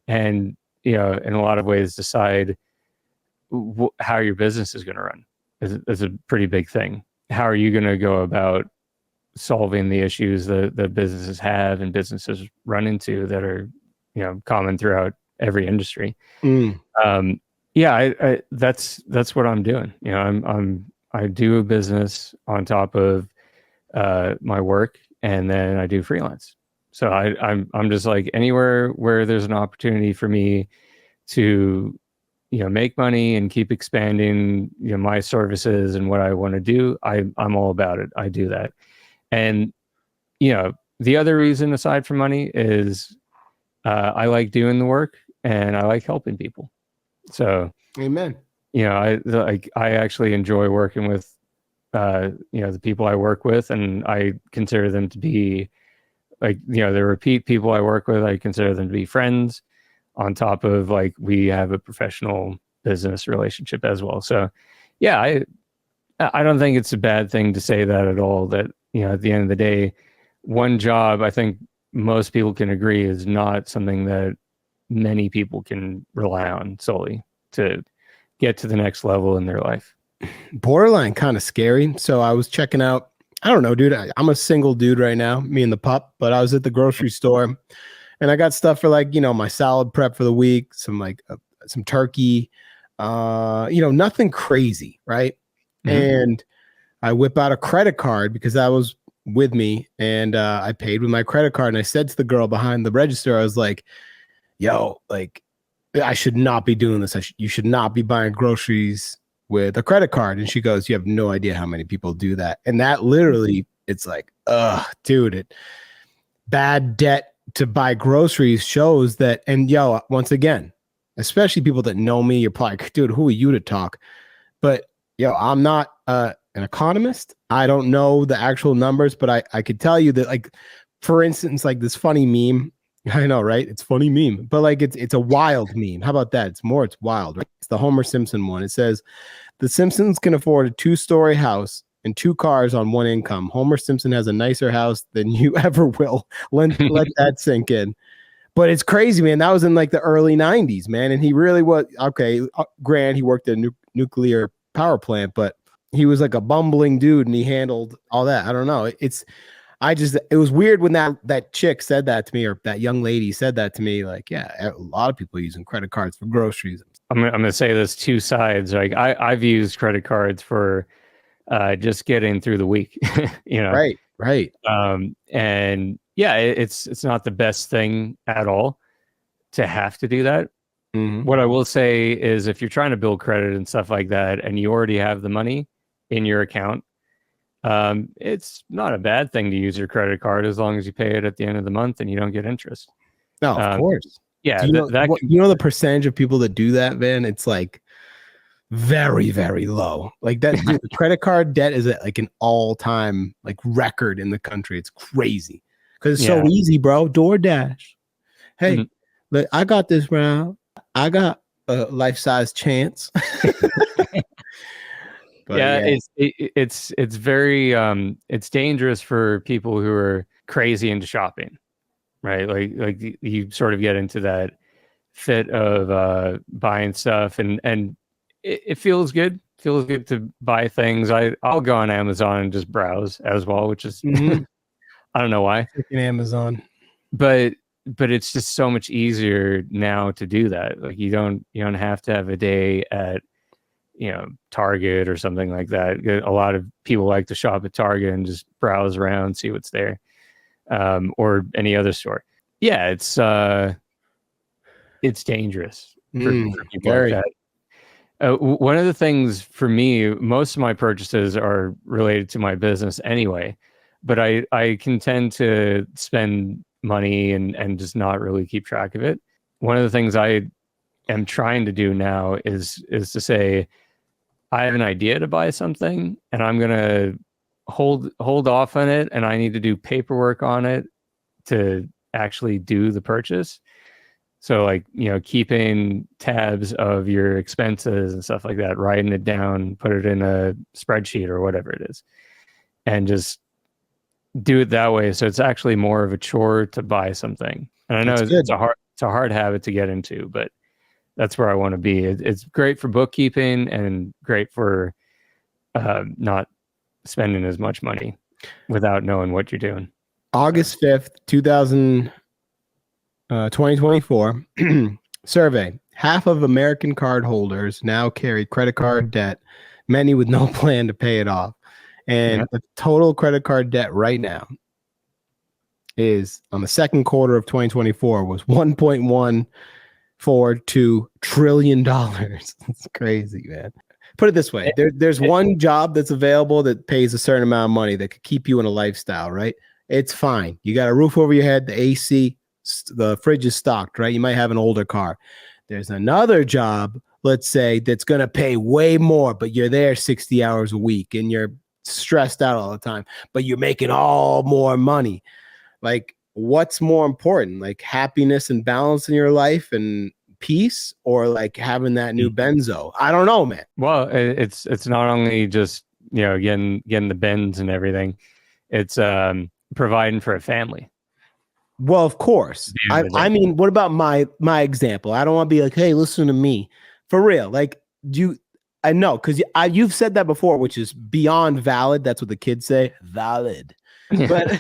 and, in a lot of ways, decide how your business is going to run. Is a pretty big thing. How are you going to go about solving the issues that businesses have and businesses run into that are, common throughout every industry? I that's what I'm doing. I do a business on top of my work, and then I do freelance. So I'm just like, anywhere where there's an opportunity for me to, make money and keep expanding, my services and what I want to do, I'm all about it. I do that. And, the other reason aside from money is I like doing the work and I like helping people. So, amen. I actually enjoy working with, the people I work with, and I consider them to be like, the repeat people I work with, I consider them to be friends, on top of like, we have a professional business relationship as well. So I don't think it's a bad thing to say that at all, that, at the end of the day, one job, I think most people can agree, is not something that many people can rely on solely to get to the next level in their life. Borderline kind of scary. So I was checking out, I don't know, dude, I'm a single dude right now, me and the pup, but I was at the grocery store and I got stuff for like, my salad prep for the week, some turkey, nothing crazy. Right. Mm-hmm. And I whip out a credit card because that was with me, and I paid with my credit card. And I said to the girl behind the register, I was like, yo, like, I should not be doing this. You should not be buying groceries with a credit card. And she goes, you have no idea how many people do that. And that literally, it's like, dude, bad debt to buy groceries shows that. And once again, especially people that know me, you're probably like, dude, who are you to talk? But I'm not an economist. I don't know the actual numbers, but I could tell you that, like, for instance, like this funny meme I know, right? It's funny meme, but like it's a wild meme. How about that? It's wild, right? It's the Homer Simpson one. It says the Simpsons can afford a 2-story house and 2 cars on 1 income. Homer Simpson has a nicer house than you ever will. Let that sink in. But it's crazy, man. That was in like the early 90s, man. And he really was okay. Grant, he worked at a nuclear power plant, but he was like a bumbling dude and he handled all that. I don't know. It was weird when that chick said that to me, or that young lady said that to me. Like, yeah, a lot of people using credit cards for groceries. I'm gonna say there's two sides. Like I've used credit cards for just getting through the week, you know. Right. And yeah, it's not the best thing at all to have to do that. Mm-hmm. What I will say is if you're trying to build credit and stuff like that, and you already have the money in your account, it's not a bad thing to use your credit card as long as you pay it at the end of the month and you don't get interest. No, of course. Yeah, you know the percentage of people that do that, man? It's like very, very low. Like that, dude, credit card debt is at like an all-time like record in the country. It's crazy because it's so easy, bro. DoorDash. Hey, look, I got this round. I got a life-size chance. But yeah, it's very it's dangerous for people who are crazy into shopping, right? Like you sort of get into that fit of buying stuff, and it feels good. Feels good to buy things. I'll go on Amazon and just browse as well, which is I don't know why. Freaking Amazon. But it's just so much easier now to do that. Like you don't have to have a day at Target or something like that. A lot of people like to shop at Target and just browse around, see what's there, or any other store. Yeah, it's dangerous for people like that. One of the things for me, most of my purchases are related to my business anyway, but I can tend to spend money and just not really keep track of it. One of the things I am trying to do now is to say, I have an idea to buy something and I'm going to hold off on it, and I need to do paperwork on it to actually do the purchase. So like, keeping tabs of your expenses and stuff like that, writing it down, put it in a spreadsheet or whatever it is, and just do it that way. So it's actually more of a chore to buy something. And I know it's a hard habit to get into, but that's where I want to be. It's great for bookkeeping and great for not spending as much money without knowing what you're doing. August 5th, 2024 survey. Half of American card holders now carry credit card debt, many with no plan to pay it off. And the total credit card debt right now is, on the second quarter of 2024, was $1.142 trillion. It's crazy, man. Put it this way. There's one job that's available that pays a certain amount of money that could keep you in a lifestyle, right? It's fine. You got a roof over your head, the AC, the fridge is stocked, right? You might have an older car. There's another job, let's say, that's going to pay way more, but you're there 60 hours a week and you're stressed out all the time, but you're making all more money. Like, what's more important? Like happiness and balance in your life and peace, or like having that new benzo? I don't know, man. Well, it's not only just, getting the bends and everything. It's providing for a family. Well, of course. I mean, what about my example? I don't want to be like, hey, listen to me. For real. Like, I know, because you've said that before, which is beyond valid. That's what the kids say. Valid. But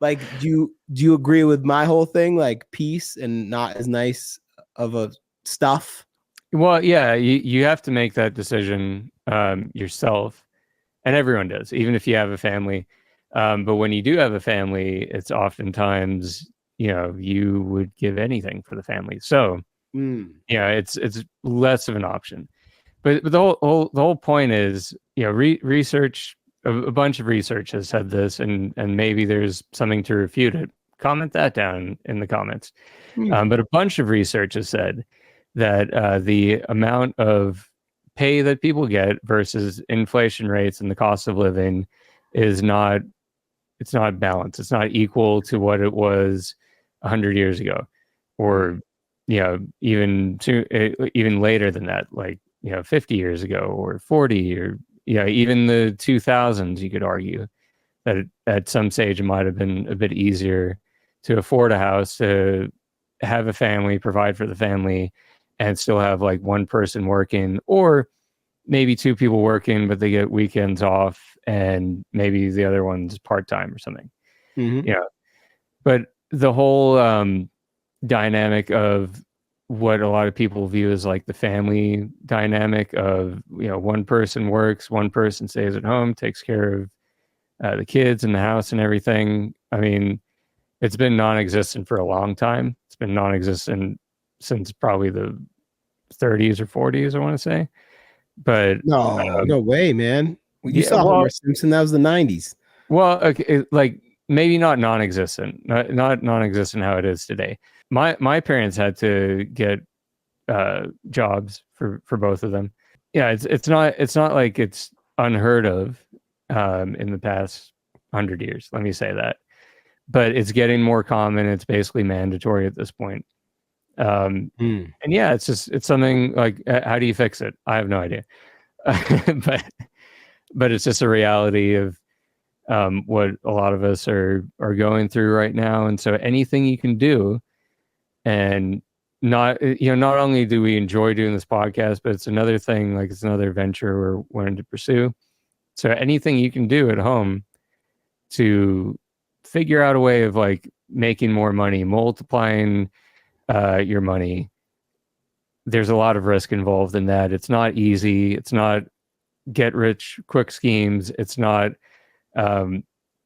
like, do you agree with my whole thing? Like peace and not as nice of a stuff? Well, yeah, you have to make that decision yourself. And everyone does, even if you have a family. But when you do have a family, it's oftentimes, you would give anything for the family. So, it's less of an option. But the whole point is, research, a bunch of research has said this, and maybe there's something to refute it. Comment that down in the comments. But a bunch of research has said that the amount of pay that people get versus inflation rates and the cost of living is not balanced. It's not equal to what it was 100 years ago, or even even later than that, like 50 years ago or 40, or even the 2000s. You could argue that at some stage it might have been a bit easier to afford a house, to have a family, provide for the family, and still have like one person working, or maybe two people working, but they get weekends off, and maybe the other one's part-time or something. Mm-hmm. But the whole dynamic of what a lot of people view as like the family dynamic of, one person works, one person stays at home, takes care of the kids and the house and everything. I mean, it's been non-existent for a long time. It's been non-existent since probably the 30s or 40s, I want to say. But no way, man. You yeah, saw well, Homer Simpson. That was the 90s. well, okay, like maybe not non-existent, not non-existent how it is today. My parents had to get jobs for both of them. Yeah, it's not like it's unheard of in the past 100 years. Let me say that, but it's getting more common. It's basically mandatory at this point. And yeah, it's something like, how do you fix it? I have no idea. but it's just a reality of what a lot of us are going through right now. And so anything you can do, and not only do we enjoy doing this podcast, but it's another thing, like it's another venture we're wanting to pursue. So anything you can do at home to figure out a way of like making more money, multiplying your money. There's a lot of risk involved in that. It's not easy. It's not get rich quick schemes. It's not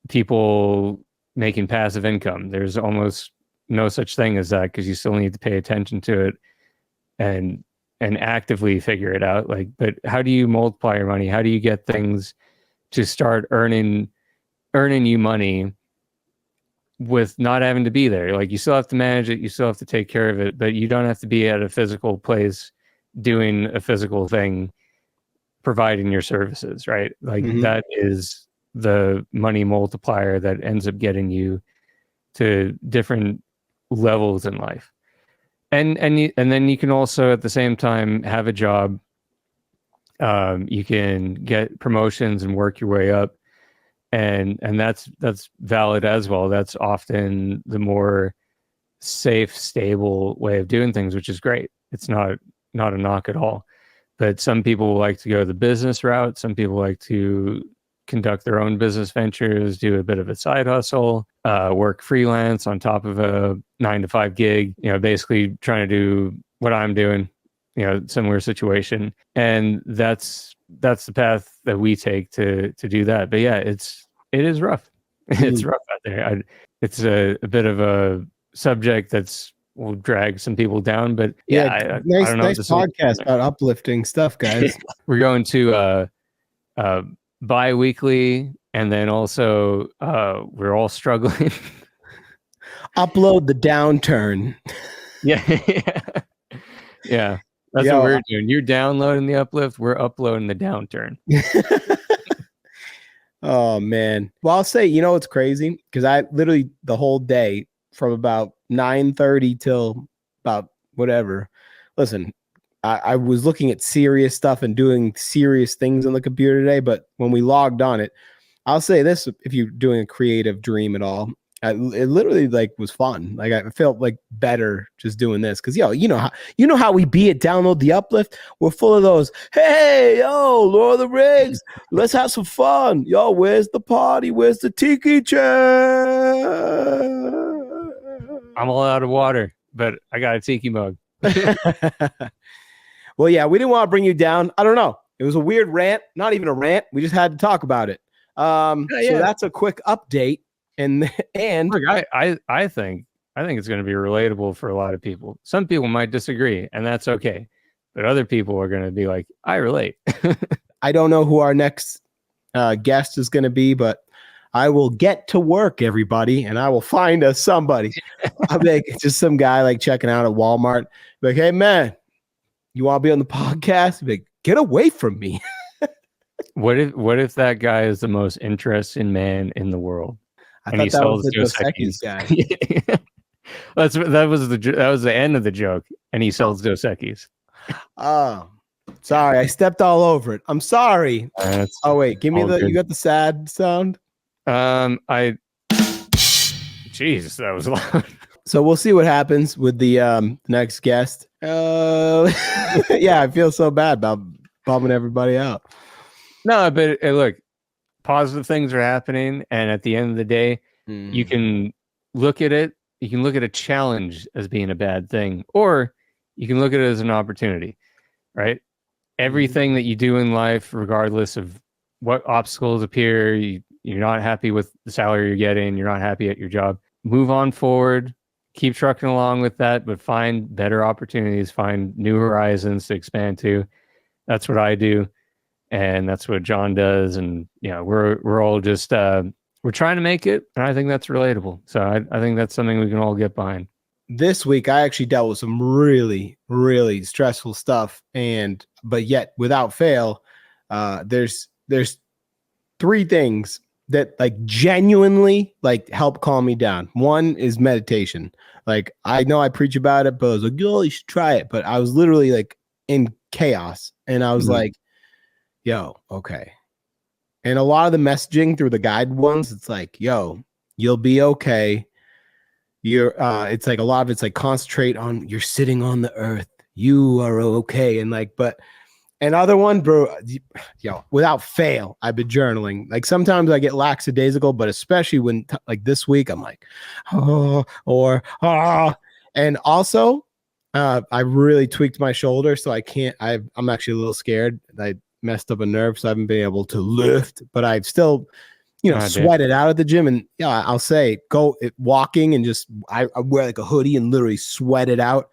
people making passive income. There's almost no such thing as that, because you still need to pay attention to it and actively figure it out. Like, but how do you multiply your money? How do you get things to start earning you money with not having to be there? Like, you still have to manage it, you still have to take care of it, but you don't have to be at a physical place doing a physical thing, providing your services, right? Like that is the money multiplier that ends up getting you to different levels in life. And then you can also at the same time have a job. You can get promotions and work your way up, and that's valid as well. That's often the more safe, stable way of doing things, which is great. It's not a knock at all. But some people like to go the business route. Some people like to conduct their own business ventures, do a bit of a side hustle, work freelance on top of a 9-to-5 gig, basically trying to do what I'm doing, similar situation. And that's the path that we take to do that. But yeah, it is rough. It's rough out there. It's a bit of a subject will drag some people down, but yeah, nice, I don't know. Nice podcast about uplifting stuff, guys. We're going to bi-weekly, and then also we're all struggling. Upload the downturn. Yeah. That's what we're doing. You're downloading the uplift, we're uploading the downturn. Oh man. Well, I'll say, it's crazy, because I literally the whole day from about 9:30 till about whatever. Listen, I was looking at serious stuff and doing serious things on the computer today, but when we logged on it, I'll say this: if you're doing a creative dream at all, it literally was fun. Like, I felt like better just doing this, because you know how we be at Download the Uplift. We're full of those. Hey, yo, Lord of the Rings, let's have some fun. Yo, where's the party? Where's the tiki chair? I'm all out of water, but I got a tiki mug. Well, yeah, we didn't want to bring you down. I don't know. It was a weird rant. Not even a rant. We just had to talk about it. So that's a quick update. And look, I think it's going to be relatable for a lot of people. Some people might disagree, and that's okay. But other people are going to be like, I relate. I don't know who our next guest is going to be, but I will get to work, everybody, and I will find us somebody. I'll be just some guy like checking out at Walmart. Like, hey man, you want to be on the podcast? Like, get away from me. What if that guy is the most interesting man in the world? I thought that was the Dos Equis guy. That was the end of the joke, and he sells Dos Equis. Oh, sorry, I stepped all over it. I'm sorry. That's Oh wait, give me all the. good. You got the sad sound. Jesus, that was loud. So we'll see what happens with the next guest. Yeah, I feel so bad about bumming everybody out. No, but look, positive things are happening, and at the end of the day, you can look at it. You can look at a challenge as being a bad thing, or you can look at it as an opportunity, right? Everything that you do in life, regardless of what obstacles appear, you're not happy with the salary you're getting, you're not happy at your job, move on forward, keep trucking along with that, but find better opportunities, find new horizons to expand to. That's what I do. And that's what John does. And, we're all just, we're trying to make it. And I think that's relatable. So I think that's something we can all get behind. This week, I actually dealt with some really, really stressful stuff. But yet without fail, there's three things that like genuinely like help calm me down. One is meditation. Like I know I preach about it, but I was like, yo, you should try it. But I was literally like in chaos. And I was like, yo, okay. And a lot of the messaging through the guide ones, it's like, yo, you'll be okay. It's like a lot of it's like concentrate on you're sitting on the earth. You are okay. And like, and other one, bro, without fail, I've been journaling. Like sometimes I get lackadaisical, but especially when like this week, I'm like, and also I really tweaked my shoulder. So I'm actually a little scared. I messed up a nerve, so I haven't been able to lift, but I've still, sweat it out at the gym. And I'll say go walking and just, I wear like a hoodie and literally sweat it out.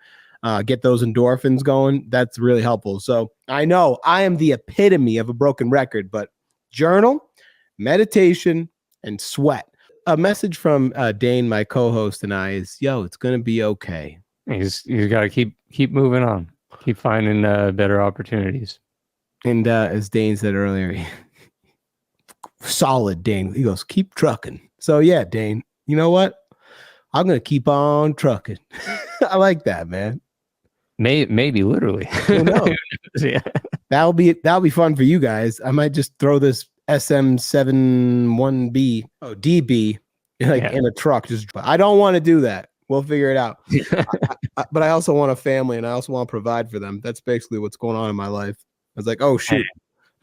Get those endorphins going. That's really helpful. So I know I am the epitome of a broken record, but journal, meditation, and sweat. A message from Dane, my co-host, and I is, yo, it's going to be okay. You got to keep moving on. Keep finding better opportunities. And as Dane said earlier, solid Dane. He goes, keep trucking. So yeah, Dane, you know what? I'm going to keep on trucking. I like that, man. Maybe literally. Who knows? Yeah. That'll be fun for you guys. I might just throw this SM71B, DB, in a truck. I don't want to do that. We'll figure it out. But I also want a family, and I also want to provide for them. That's basically what's going on in my life. I was like, oh shoot,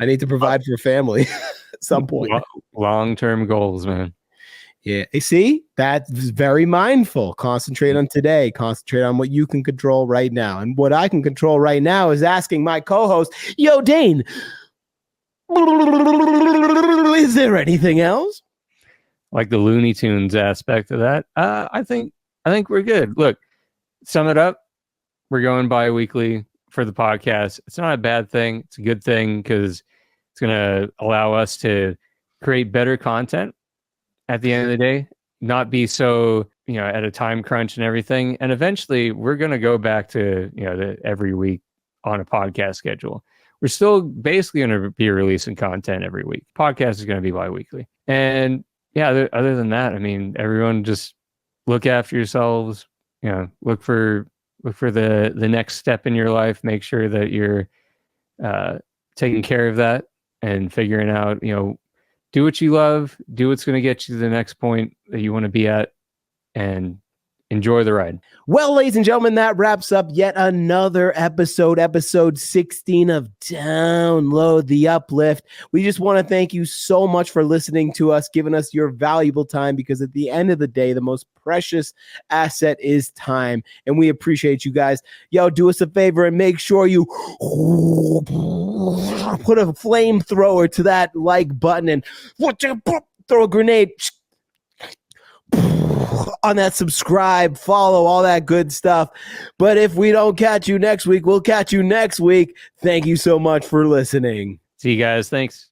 I need to provide for a family at some point. Long-term goals, man. Yeah. See, that's very mindful. Concentrate on today. Concentrate on what you can control right now. And what I can control right now is asking my co-host, yo, Dane, is there anything else? Like the Looney Tunes aspect of that. I think we're good. Look, sum it up. We're going bi-weekly for the podcast. It's not a bad thing. It's a good thing because it's going to allow us to create better content at the end of the day, not be so, at a time crunch and everything. And eventually we're going to go back to, every week on a podcast schedule. We're still basically going to be releasing content every week. Podcast is going to be bi-weekly. And yeah, other than that, I mean, everyone just look after yourselves, look for the next step in your life. Make sure that you're taking care of that and figuring out, do what you love, do what's going to get you to the next point that you want to be at, and enjoy the ride. Well, ladies and gentlemen, that wraps up yet another episode 16 of Download the Uplift. We just want to thank you so much for listening to us, giving us your valuable time, because at the end of the day, the most precious asset is time, and we appreciate you guys. Yo, do us a favor and make sure you put a flamethrower to that like button and throw a grenade on that subscribe, follow, all that good stuff. But if we don't catch you next week, we'll catch you next week. Thank you so much for listening. See you guys. Thanks.